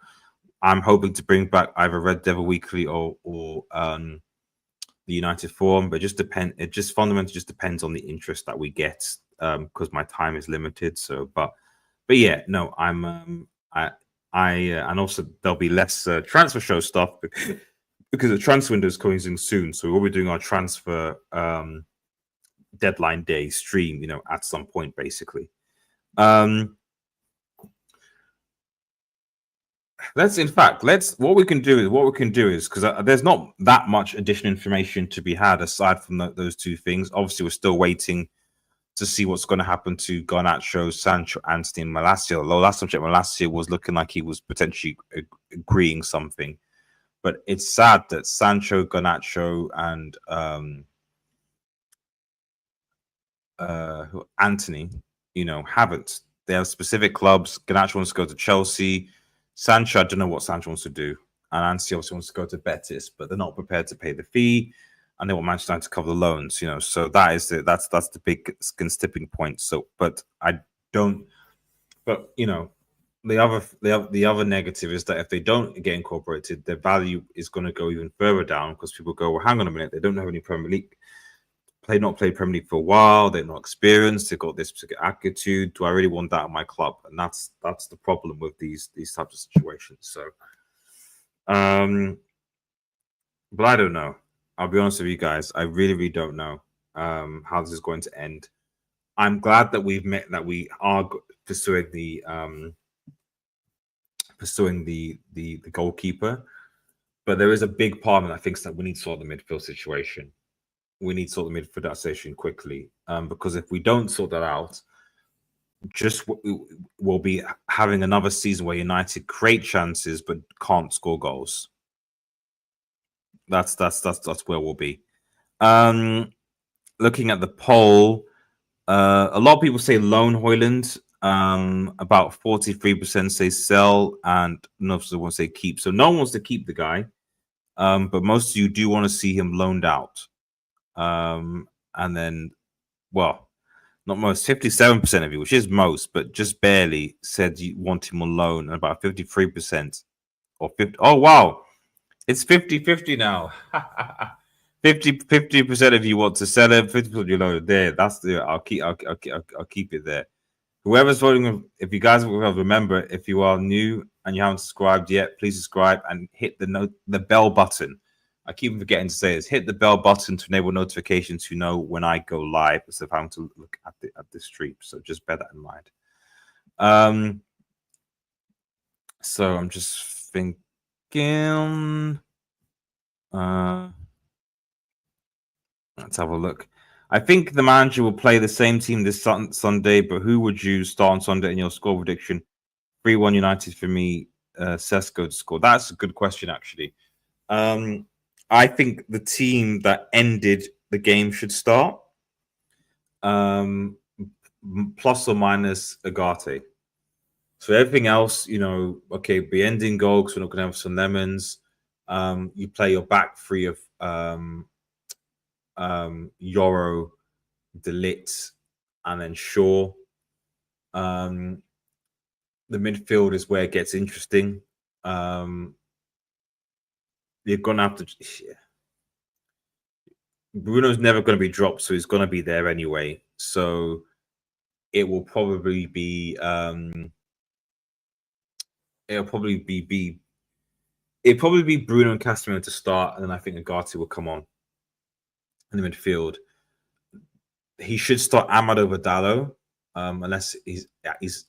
Speaker 1: I'm hoping to bring back either Red Devil Weekly or the United Forum, but it just fundamentally just depends on the interest that we get, because my time is limited. So, but yeah, no, and also there'll be less transfer show stuff because the transfer window is coming soon. So we'll be doing our transfer deadline day stream, at some point, basically. What we can do is because there's not that much additional information to be had aside from those two things. Obviously, we're still waiting to see what's going to happen to Garnacho, Sancho, Anthony, and Malacia. Although last time I checked, Malacia was looking like he was potentially agreeing something. But it's sad that Sancho, Garnacho, and Anthony, haven't. They have specific clubs. Garnacho wants to go to Chelsea. Sancho, I don't know what Sancho wants to do. And Anthony obviously wants to go to Betis, but they're not prepared to pay the fee. And they want Manchester United to cover the loans, So that's the big tipping point. So, but I don't. But the other negative is that if they don't get incorporated, their value is going to go even further down because people go, well, hang on a minute, they don't have any Premier League. Not played Premier League for a while. They're not experienced. They've got this particular attitude. Do I really want that in my club? And that's the problem with these types of situations. So, but I don't know. I'll be honest with you guys. I really, really don't know how this is going to end. I'm glad that we are pursuing the goalkeeper, but there is a big part of me that thinks that we need to sort the midfield situation. We need to sort the midfield situation quickly, because if we don't sort that out, we'll be having another season where United create chances but can't score goals. That's where we'll be. Looking at the poll, a lot of people say loan Hojlund. About 43% say sell, and most of them say keep. So no one wants to keep the guy, but most of you do want to see him loaned out. And then, well, not most, 57% of you, which is most, but just barely, said you want him on loan, and about 53% or 50. Oh, wow. It's 50-50 now. 50% of you want to sell him, 50% you know there. That's the I'll keep it there. Whoever's voting, if you guys remember, if you are new and you haven't subscribed yet, please subscribe and hit the bell button. I keep forgetting to say this. Hit the bell button to enable notifications to know when I go live instead of having to look at the stream. So just bear that in mind. So I'm just thinking. Let's have a look. I think the manager will play the same team this Sunday, but who would you start on Sunday in your score prediction? 3-1 United for me. Sesko to score. That's a good question, actually. I think the team that ended the game should start. Plus or minus Agate. So everything else, okay, be ending goal because we're not going to have some Lemmens. You play your back three of Yoro, De Ligt, and then Shaw. The midfield is where it gets interesting. You're gonna have to. Yeah. Bruno's never going to be dropped, so he's going to be there anyway. So it will probably be. It'll probably be Bruno and Casemiro to start, and then I think Agate will come on in the midfield. He should start Amad over Dallo, unless he's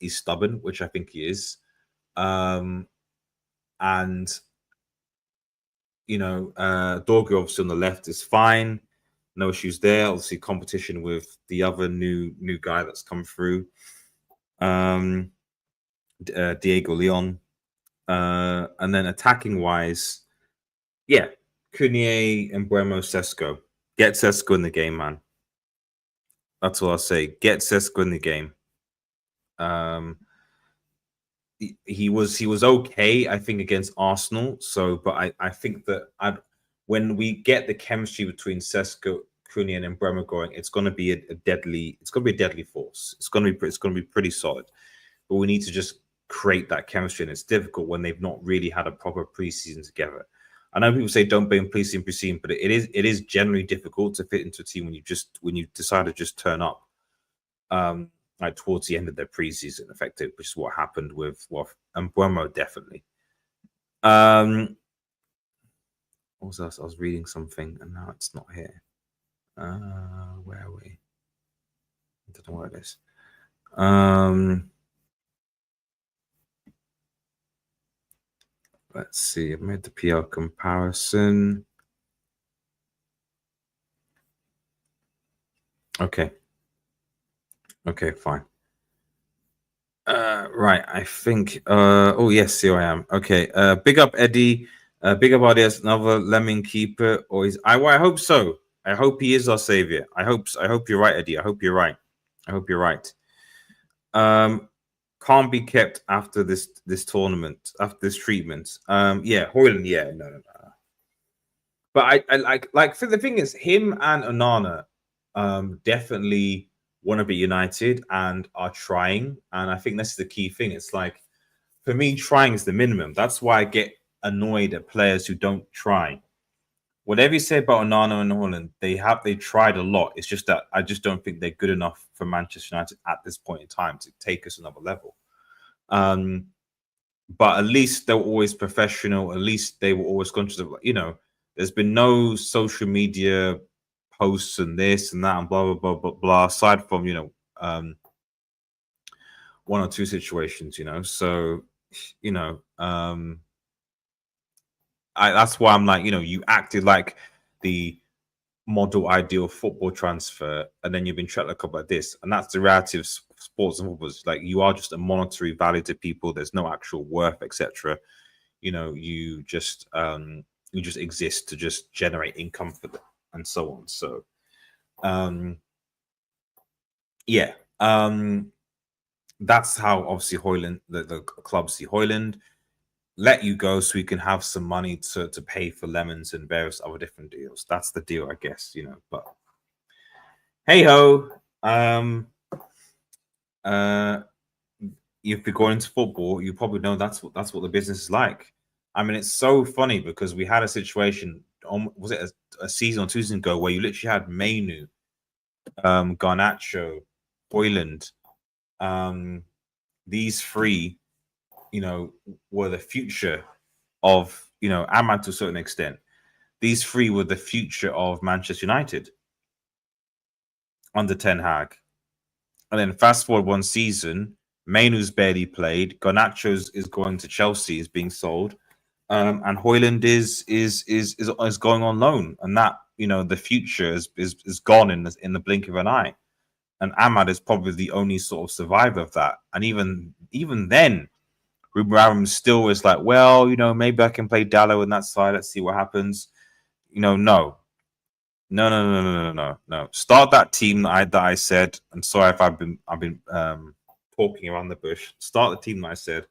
Speaker 1: stubborn, which I think he is. And Dorgu obviously on the left is fine, no issues there. Obviously, competition with the other new guy that's come through, Diego Leon. And then attacking wise, yeah, Cunier and Buemo, Sesko. Get Sesko in the game, man. That's all I'll say. Get Sesko in the game. He was okay, I think, against Arsenal. So, but I think that when we get the chemistry between Sesko, Cunha and Bremer going, it's going to be a deadly force. It's going to be pretty solid. But we need to just create that chemistry, and it's difficult when they've not really had a proper preseason together. I know people say don't blame preseason, but it is generally difficult to fit into a team when you decide to just turn up, like towards the end of their preseason, effective, which is what happened with Mbeumo, definitely. What was else? I was reading something, and now it's not here. Where are we? I don't know where it is. Let's see. I've made the PL comparison. Okay. Okay, fine. Right. I think. Oh yes, here I am. Okay. Big up Eddie. Big up RDS. Another Lemming keeper, or is I hope so. I hope he is our savior. I hope you're right, Eddie. I hope you're right. Can't be kept after this tournament, after this treatment. Yeah, Hojlund. Yeah, no. But I like for the thing is, him and onana, definitely want to be united and are trying. And I think that's the key thing. It's like, for me, trying is the minimum. That's why I get annoyed at players who don't try. Whatever you say about onana and Hojlund, they tried a lot. It's just that I just don't think they're good enough for Manchester United at this point in time to take us another level. But at least they were always professional. At least they were always conscious of, there's been no social media posts and this and that and blah, blah, blah, blah, blah, aside from, one or two situations, So, that's why I'm like, you acted like the model ideal football transfer, and then you've been treated like like this. And that's the reality of sports and football. Like, you are just a monetary value to people. There's no actual worth, etc. You just exist to just generate income for them and so on. So yeah, that's how obviously Hojlund, the club see Hojlund, let you go so we can have some money to pay for Lemmens and various other different deals. That's the deal, I guess, but hey ho. If you're going into football, you probably know that's what the business is like. I mean, it's so funny because we had a situation, was it a season or 2 seasons ago, where you literally had Mainu, Garnacho, Hojlund, these three, were the future of, Ahmad to a certain extent. These three were the future of Manchester United under Ten Hag. And then fast forward 1 season, Mainu's barely played. Garnacho is going to Chelsea, is being sold, and Hojlund is going on loan, and that, the future is gone in the blink of an eye. And Ahmad is probably the only sort of survivor of that. And even then, Ruben Amorim still is like, well, maybe I can play Dallo in that side. Let's see what happens. No. Start that team that I said. I'm sorry if I've been talking around the bush. Start the team that I said,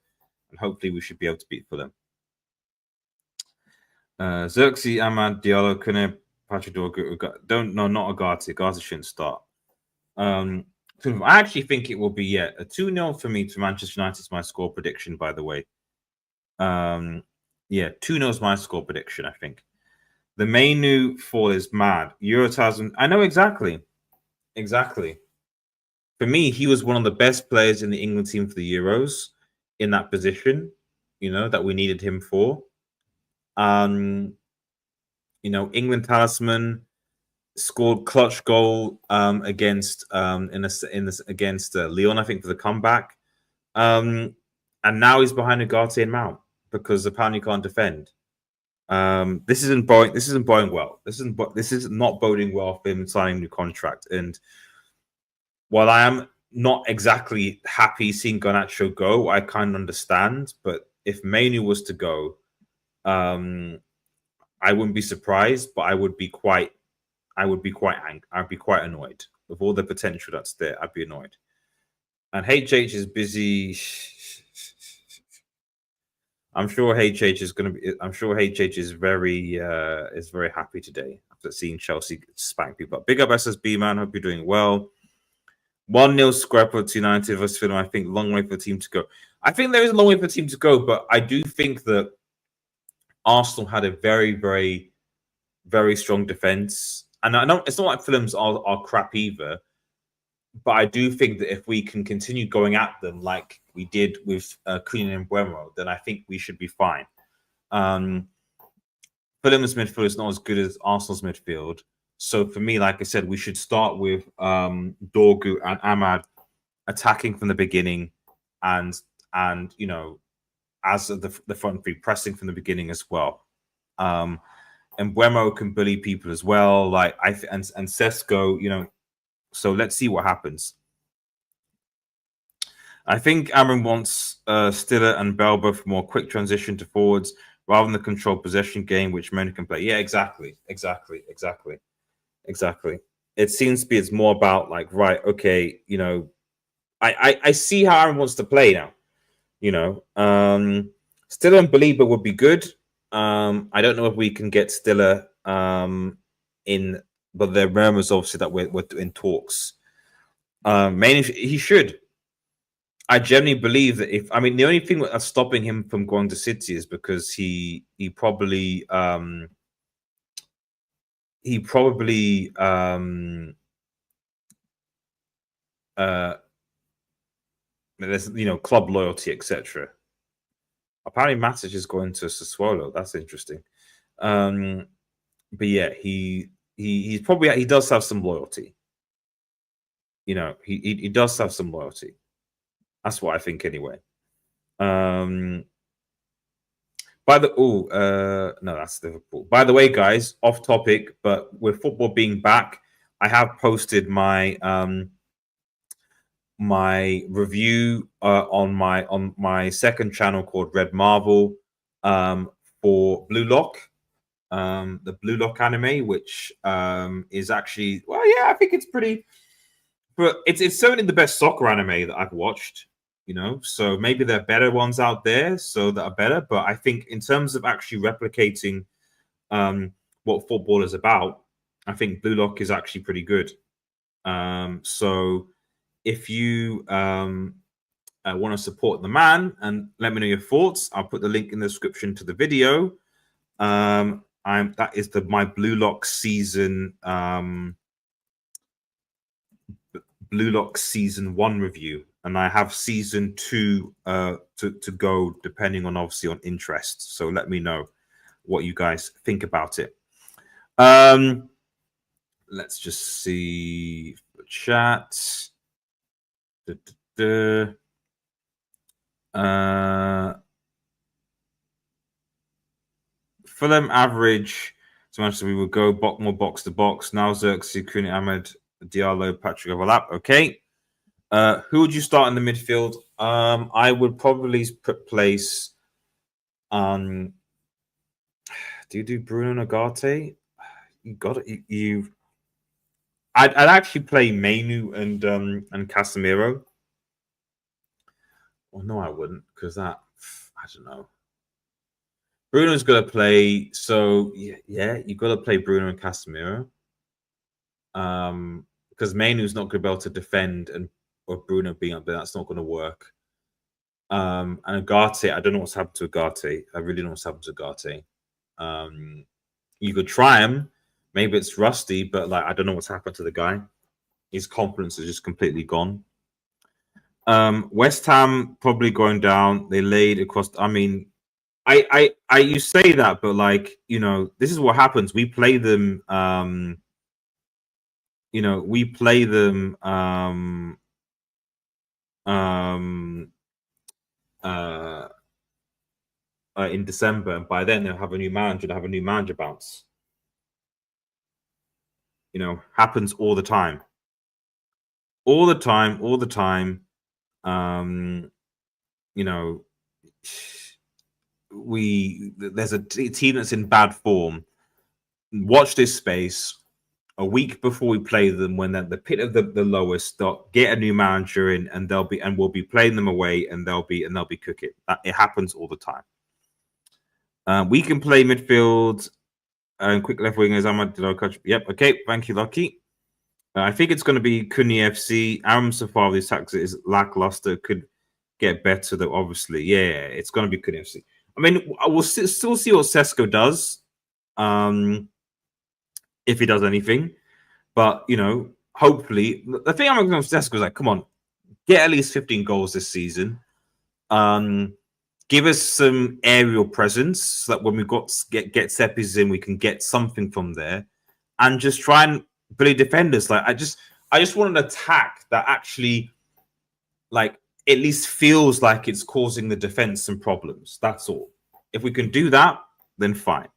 Speaker 1: and hopefully we should be able to beat Fulham. Xerxes, Ahmad, Diallo, Kone, Patrick, not Agati. Agati shouldn't start. I actually think it will be a 2-0 for me to Manchester United is my score prediction, by the way. 2-0 is my score prediction, I think. The Mainu fall is mad. Eurotasm, I know exactly. For me, he was one of the best players in the England team for the Euros in that position, that we needed him for. England talisman, scored clutch goal against against Lyon, I think, for the comeback. And now he's behind Ugarte and Mount because apparently can't defend. This isn't boding well. This is not boding well for him signing a new contract. And while I am not exactly happy seeing Garnacho go, I kind of understand. But if Mainu was to go, I wouldn't be surprised, but I would be quite angry. I'd be quite annoyed with all the potential that's there. I'd be annoyed. And HH is busy. I'm sure HH is very happy today seeing Chelsea spank people up. Big up SSB, man. Hope you're doing well. 1-0 Scrapper to United versus Fulham. I think long way for the team to go. I think there is a long way for the team to go, but I do think that Arsenal had a very, very, very strong defense. And I know it's not like Fulham's are crap either, but I do think that if we can continue going at them like we did with Cunha and Buemo, then I think we should be fine. Fulham's midfield is not as good as Arsenal's midfield. So for me, like I said, we should start with Dorgu and Ahmad attacking from the beginning, and you know, as the front three pressing from the beginning as well. And Buemo can bully people as well, like and Sesko, you know. So let's see what happens. I think Amorim wants Stiller and Bell both for more quick transition to forwards rather than the controlled possession game, which men can play. Yeah, exactly. It seems to be it's more about like, right, okay, you know, I see how Amorim wants to play now. You know, Stiller and Belieber would be good. I don't know if we can get Stiller in, but there are rumors obviously that we're in talks. Mainly he should. I genuinely believe that if, I mean, the only thing that's stopping him from going to City is because he probably there's, you know, club loyalty, etc. Apparently Matic is going to Sassuolo. That's interesting. But yeah, he probably, he does have some loyalty. You know, he does have some loyalty. That's what I think anyway. By the no, that's Liverpool. By the way, guys, off topic, but with football being back, I have posted my my review on my second channel called Red Marvel for Blue Lock, the Blue Lock anime, which is actually, well, yeah, I think it's pretty, but it's certainly the best soccer anime that I've watched. You know, so maybe there are better ones out there, so that are better. But I think in terms of actually replicating what football is about, I think Blue Lock is actually pretty good. So if you want to support the man and let me know your thoughts, I'll put the link in the description to the video. That is my Blue Lock season Blue Lock season 1 review, and I have season 2 to go, depending on obviously on interest. So let me know what you guys think about it. Let's just see the chat. Fulham average. So much we will go more box to box. Now Xerxes, Kuni Ahmed, Diallo, Patrick overlap. Okay. Who would you start in the midfield? I would probably place. Do you do Bruno Nagate? You got it. I'd actually play Mainu and Casemiro. Well, no, I wouldn't, because that, I don't know. Bruno's got to play. So yeah, you got to play Bruno and Casemiro. Because Mainu's not going to be able to defend, and or Bruno being up there, that's not going to work. And Ugarte, I don't know what's happened to Ugarte. I really don't know what's happened to Ugarte. You could try him. Maybe it's rusty, but like I don't know what's happened to the guy. His confidence is just completely gone. West Ham probably going down. They laid across. I mean, I you say that, but like, you know, this is what happens. We play them. You know, we play them. In December, and by then they'll have a new manager. They'll have a new manager bounce. You know, happens all the time. All the time. You know, there's a team that's in bad form. Watch this space. A week before we play them, when they're the pit of the lowest, they'll get a new manager in, and we'll be playing them away, and they'll be cooking. It happens all the time. We can play midfield. Quick left wingers. Did I catch? Yep. Okay. Thank you, Lucky. I think it's going to be Kuni FC. Aram Safari's tactics is lackluster. Could get better, though. Obviously, yeah. It's going to be Kuni FC. I mean, I will still see what Sesko does, if he does anything. But hopefully, the thing I'm going to Sesko is like, come on, get at least 15 goals this season. Give us some aerial presence so that when we get set-pieces in, we can get something from there, and just try and bully defenders. Like I just want an attack that actually, like, at least feels like it's causing the defense some problems. That's all. If we can do that, then fine.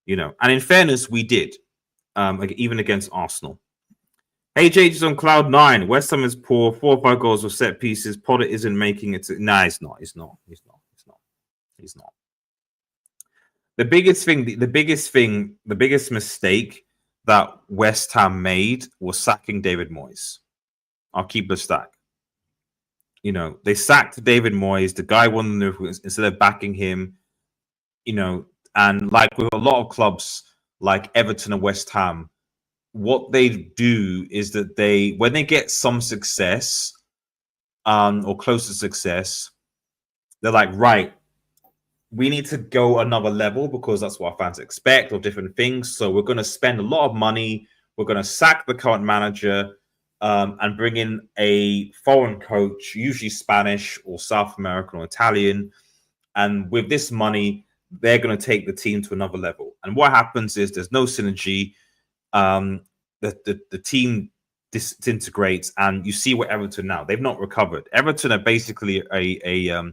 Speaker 1: And in fairness, we did, even against Arsenal. HH is on cloud 9. West Ham is poor. 4 or 5 goals with set pieces. Potter isn't making it. Nah, he's not. He's not. The biggest mistake that West Ham made was sacking David Moyes. I'll keep the stack. They sacked David Moyes. The guy won the instead of backing him. And like with a lot of clubs like Everton and West Ham, what they do is that when they get some success, or close to success, they're like, right, we need to go another level because that's what our fans expect, or different things. So we're going to spend a lot of money. We're going to sack the current manager, and bring in a foreign coach, usually Spanish or South American or Italian. And with this money, they're going to take the team to another level. And what happens is there's no synergy. The team disintegrates, and you see what Everton now. They've not recovered. Everton are basically a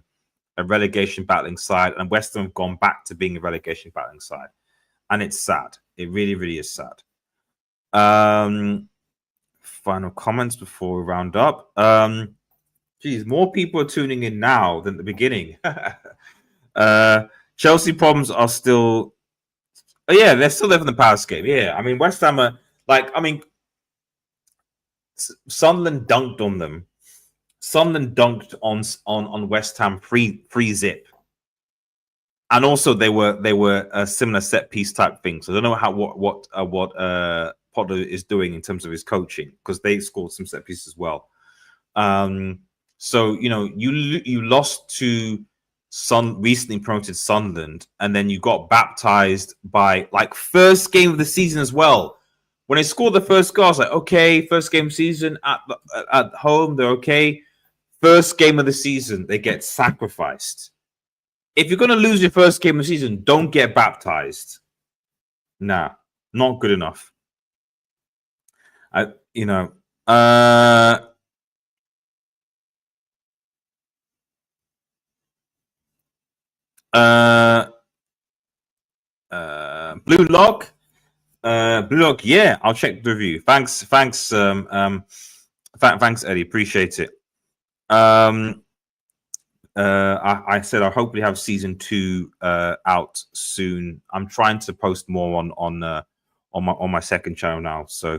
Speaker 1: relegation battling side, and West Ham have gone back to being a relegation battling side, and it's sad. It really, really is sad. Final comments before we round up. Geez, more people are tuning in now than at the beginning. Chelsea problems are still. Oh, yeah, they're still living the Palace game. Yeah, I mean, West Ham are Sunderland dunked on them. Sunderland dunked on West Ham free zip, and also they were a similar set piece type thing. So I don't know what Potter is doing in terms of his coaching, because they scored some set pieces as well. So you lost to recently promoted Sunderland, and then you got baptized by first game of the season as well. When they scored the first goal, I was like, okay, first game season at home, they're okay. First game of the season, they get sacrificed. If you're going to lose your first game of the season, don't get baptized. Nah, not good enough. Blue Lock. Yeah, I'll check the review. Thanks, Eddie. Appreciate it. I said I hopefully have season 2 out soon. I'm trying to post more on my second channel now. So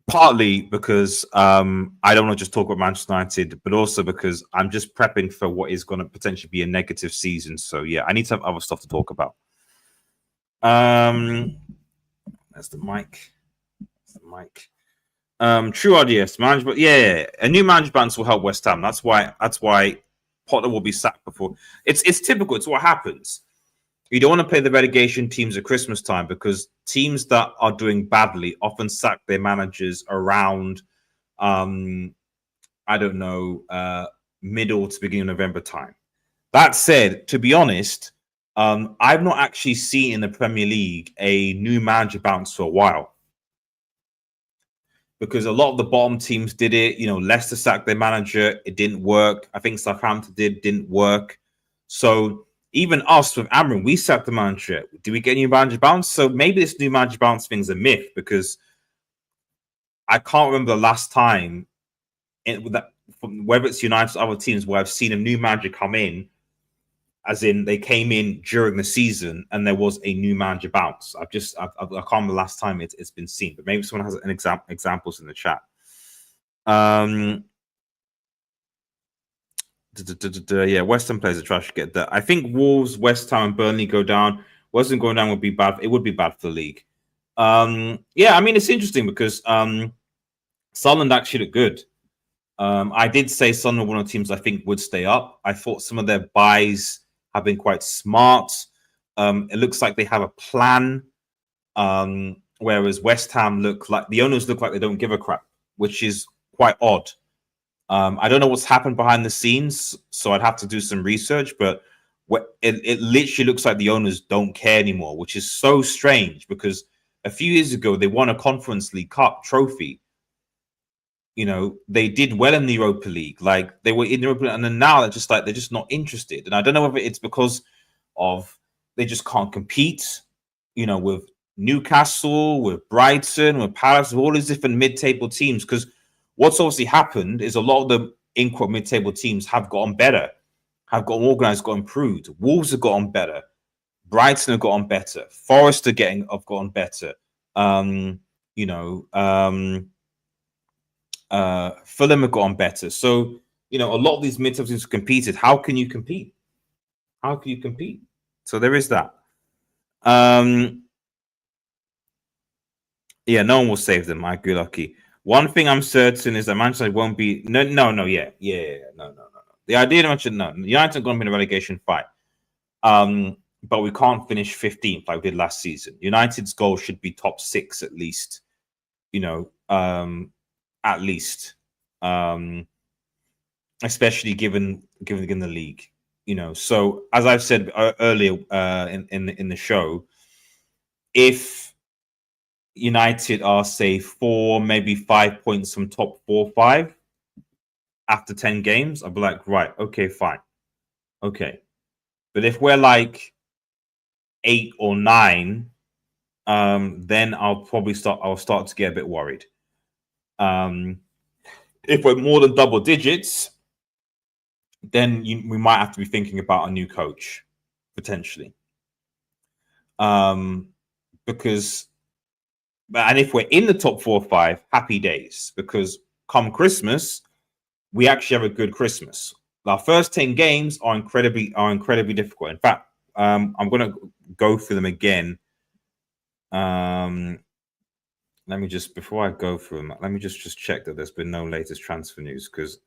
Speaker 1: partly because I don't want to just talk about Manchester United, but also because I'm just prepping for what is going to potentially be a negative season. So yeah, I need to have other stuff to talk about. That's the mic. True RDS management. Yeah, a new management bounce will help West Ham. That's why Potter will be sacked before. It's typical. It's what happens. You don't want to play the relegation teams at Christmas time, because teams that are doing badly often sack their managers around, I don't know, middle to beginning of November time. That said, to be honest, I've not actually seen in the Premier League a new manager bounce for a while, because a lot of the bottom teams did it. Leicester sacked their manager. It didn't work. I think Southampton didn't work. So even us with Amorim, we sacked the manager. Do we get a new manager bounce? So maybe this new manager bounce thing's a myth, because I can't remember the last time, whether it's United or other teams, where I've seen a new manager come in, as in they came in during the season and there was a new manager bounce. I can't remember the last time it's been seen, but maybe someone has an examples in the chat. Yeah, West Ham players are trash. Get that. I think Wolves, West Ham, and Burnley go down. Wasn't going down would be bad. It would be bad for the league. Yeah, I mean, it's interesting because Sunderland actually looked good. I did say Sunderland were one of the teams I think would stay up. I thought some of their buys have been quite smart. It looks like they have a plan. Whereas West Ham look like the owners look like they don't give a crap, which is quite odd. I don't know what's happened behind the scenes, so I'd have to do some research. But it literally looks like the owners don't care anymore, which is so strange because a few years ago they won a Conference League Cup trophy. You know, they did well in the Europa League, like they were in the Europa League, and then now they're just not interested. And I don't know whether it's because of they just can't compete, you know, with Newcastle, with Brighton, with Palace, with all these different mid-table teams. Because what's obviously happened is a lot of the in-quote mid-table teams have gotten better, have gotten organised, got improved. Wolves have gotten better. Brighton have gotten better. Forest have gotten better. You know, Fulham have gotten better. So, you know, a lot of these mid-table teams competed. How can you compete? How can you compete? So there is that. Yeah, no one will save them. I agree, Lucky. One thing I'm certain is that Manchester won't be no. The idea to mention no, United are going to be in a relegation fight. But we can't finish 15th like we did last season. United's goal should be top 6 at least. You know, at least, especially given the league. You know, so as I've said earlier in the show, if United are say 4, maybe 5 points from top 4 or 5 after 10 games, I'll be like, right, okay, fine, okay. But if we're like 8 or 9, then I'll start to get a bit worried. If we're more than double digits, then we might have to be thinking about a new coach potentially. Because, and if we're in the top 4 or 5, happy days. Because come Christmas, we actually have a good Christmas. Our first 10 games are incredibly difficult. In fact, I'm going to go through them again. Let me just, before I go through them, let me just check that there's been no latest transfer news because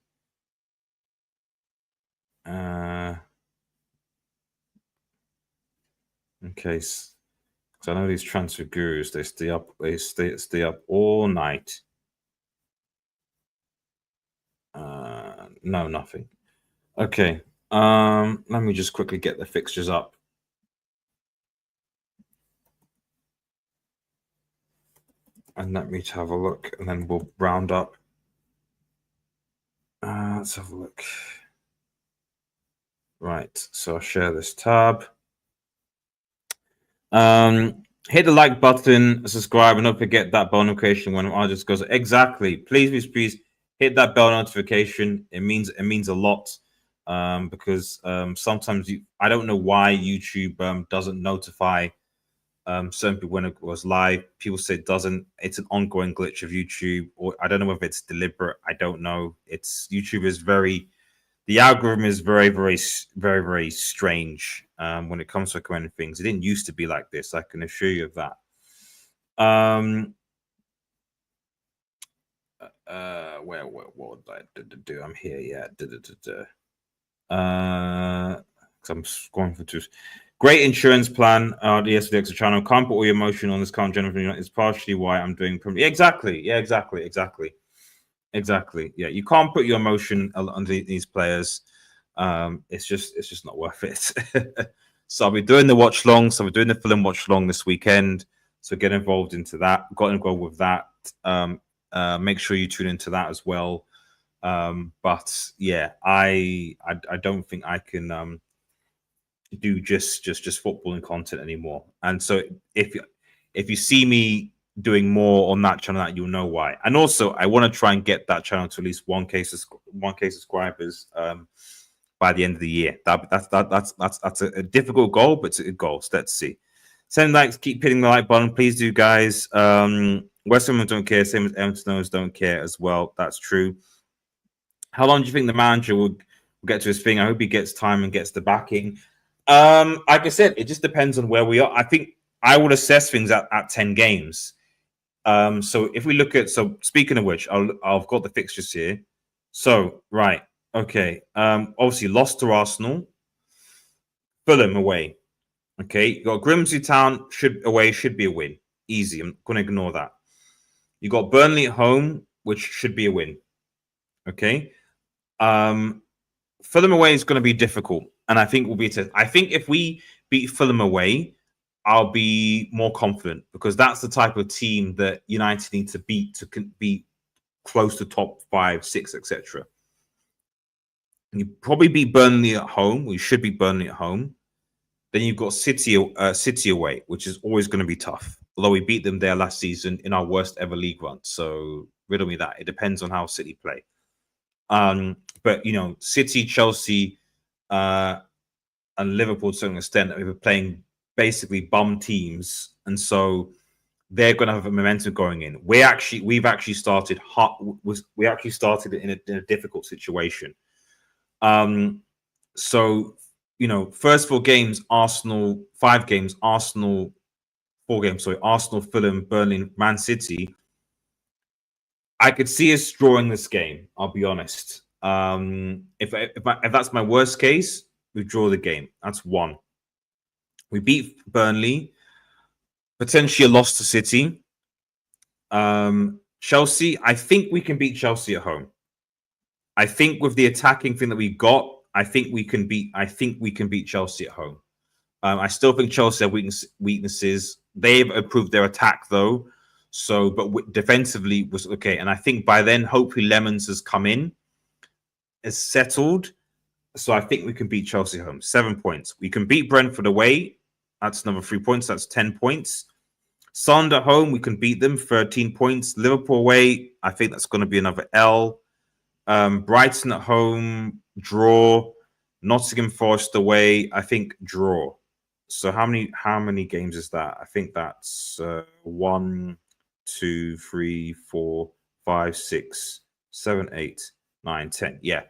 Speaker 1: okay, so I know these transfer gurus, they stay up all night. No, nothing. Okay. Let me just quickly get the fixtures up. And let me have a look, and then we'll round up. Let's have a look. Right, so I'll share this tab. Hit the like button, subscribe, and don't forget that bell notification when I just goes. Exactly. Please hit that bell notification. It means a lot. Because sometimes I don't know why YouTube doesn't notify certain people when it was live. People say it doesn't. It's an ongoing glitch of YouTube, or I don't know if it's deliberate. I don't know. It's YouTube is the algorithm is very strange when it comes to recommending things. It didn't used to be like this. I can assure you of that. What did I do? I'm here. Yeah. I'm going for two. Great insurance plan. The SDX channel. Can't put all your emotion on this current generation. It's partially why I'm doing. Exactly. Yeah. Exactly. Yeah. You can't put your emotion on these players. It's just not worth it. So I'll be doing the watch long. So we're doing the Fulham watch long this weekend. So get involved into that. Got involved with that. Make sure you tune into that as well. But yeah, I don't think I can do just footballing content anymore. And so if you see me doing more on that channel, that you'll know why. And also, I want to try and get that channel to at least 1K subscribers by the end of the year. That's a difficult goal, but it's a goal. So let's see. Send likes, keep hitting the like button, please do, guys. West Ham don't care, same as Everton don't care as well. That's true. How long do you think the manager will get to his thing? I hope he gets time and gets the backing. Like I said, it just depends on where we are. I think I would assess things at 10 games. So if we look at, so speaking of which, I've got the fixtures here. So, right. Okay. Obviously lost to Arsenal. Fulham away. Okay. You got Grimsby Town should be a win. Easy. I'm gonna ignore that. You got Burnley at home, which should be a win. Okay. Fulham away is going to be difficult, and I think I think if we beat Fulham away, I'll be more confident because that's the type of team that United need to beat to be close to top 5, 6, etc. You probably beat Burnley at home. We should beat Burnley at home. Then you've got City away, which is always going to be tough. Although we beat them there last season in our worst ever league run, so riddle me that. It depends on how City play. But you know, City, Chelsea, and Liverpool to a certain extent are playing basically bum teams, and so they're going to have a momentum going in. We've actually started in a difficult situation. So you know, first 4 games, Arsenal, 5 games, Arsenal, 4 games, sorry, Arsenal, Fulham, Burnley, Man City. I could see us drawing this game. I'll be honest. If that's my worst case, we draw the game. That's 1. We beat Burnley, potentially a loss to City. Chelsea, I think we can beat Chelsea at home. I think with the attacking thing that we got, I think we can beat Chelsea at home. I still think Chelsea have weaknesses. They've improved their attack though. So, but defensively was okay. And I think by then, hopefully Lemmens has come in, is settled. So I think we can beat Chelsea home. 7 points. We can beat Brentford away. That's another 3 points. That's 10 points. Sunderland at home, we can beat them. 13 points. Liverpool away, I think that's going to be another L. Brighton at home, draw. Nottingham Forest away, I think draw. So how many games is that? I think that's 1, 2, 3, 4, 5, 6, 7, 8, 9, 10. Yeah.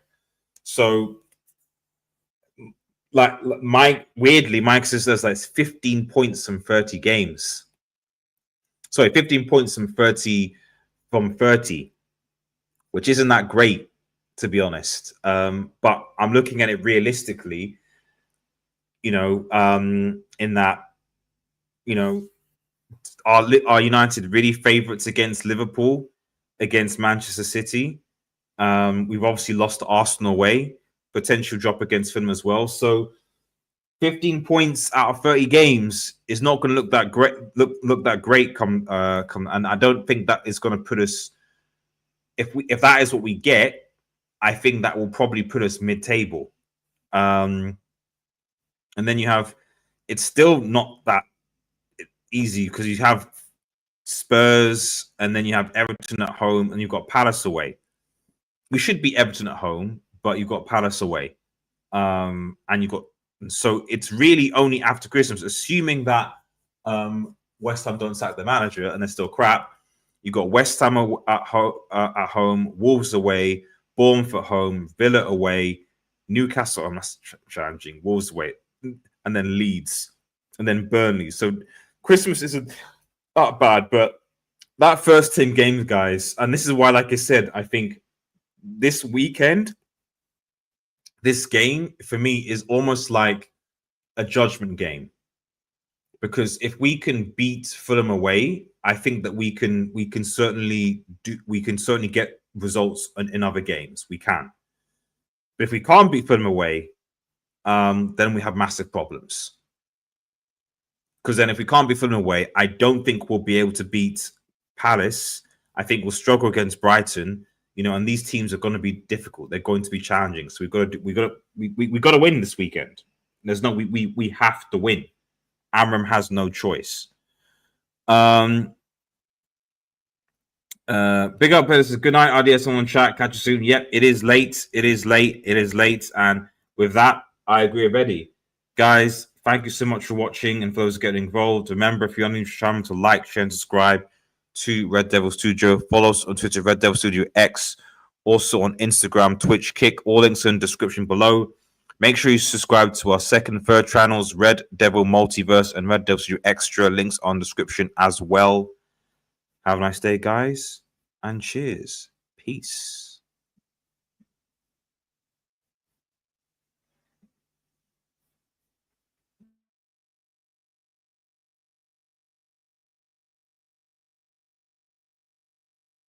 Speaker 1: So like Mike says there's like 15 points from 30 games. Sorry, 15 points from 30, which isn't that great, to be honest. But I'm looking at it realistically, you know, in that, you know, are United really favourites against Liverpool, against Manchester City? We've obviously lost to Arsenal away, potential drop against Fulham as well. So 15 points out of 30 games is not going to look that great. Look that great. Come, and I don't think that is going to put us. If that is what we get, I think that will probably put us mid-table. And then you have, it's still not that easy because you have Spurs and then you have Everton at home and you've got Palace away. We should beat Everton at home, but you've got Palace away. And you've got, so it's really only after Christmas, assuming that West Ham don't sack the manager and they're still crap. You've got West Ham at home, Wolves away, Bournemouth at home, Villa away, Newcastle. I'm not challenging, Wolves away, and then Leeds, and then Burnley. So Christmas isn't that bad, but that first 10 games, guys, and this is why, like I said, I think this weekend, this game for me is almost like a judgment game, because if we can beat Fulham away, I think that we can certainly get results in other games. We can, but if we can't beat Fulham away, then we have massive problems. Because then if we can't beat Fulham away, I don't think we'll be able to beat Palace. I think we'll struggle against Brighton. You know, and these teams are going to be difficult. They're going to be challenging. So we've got to win this weekend. We have to win. Amorim has no choice. Big up, this is good night, RDS on chat. Catch you soon. Yep, it is late. And with that, I agree already. Guys, thank you so much for watching and for those getting involved. Remember, if you're on the channel, to like, share, and subscribe to Red Devil Studio. Follow us on Twitter, Red Devil Studio X. Also on Instagram, Twitch, Kick. All links in the description below. Make sure you subscribe to our second and third channels, Red Devil Multiverse and Red Devil Extra. Links on description as well. Have a nice day, guys, and cheers. Peace.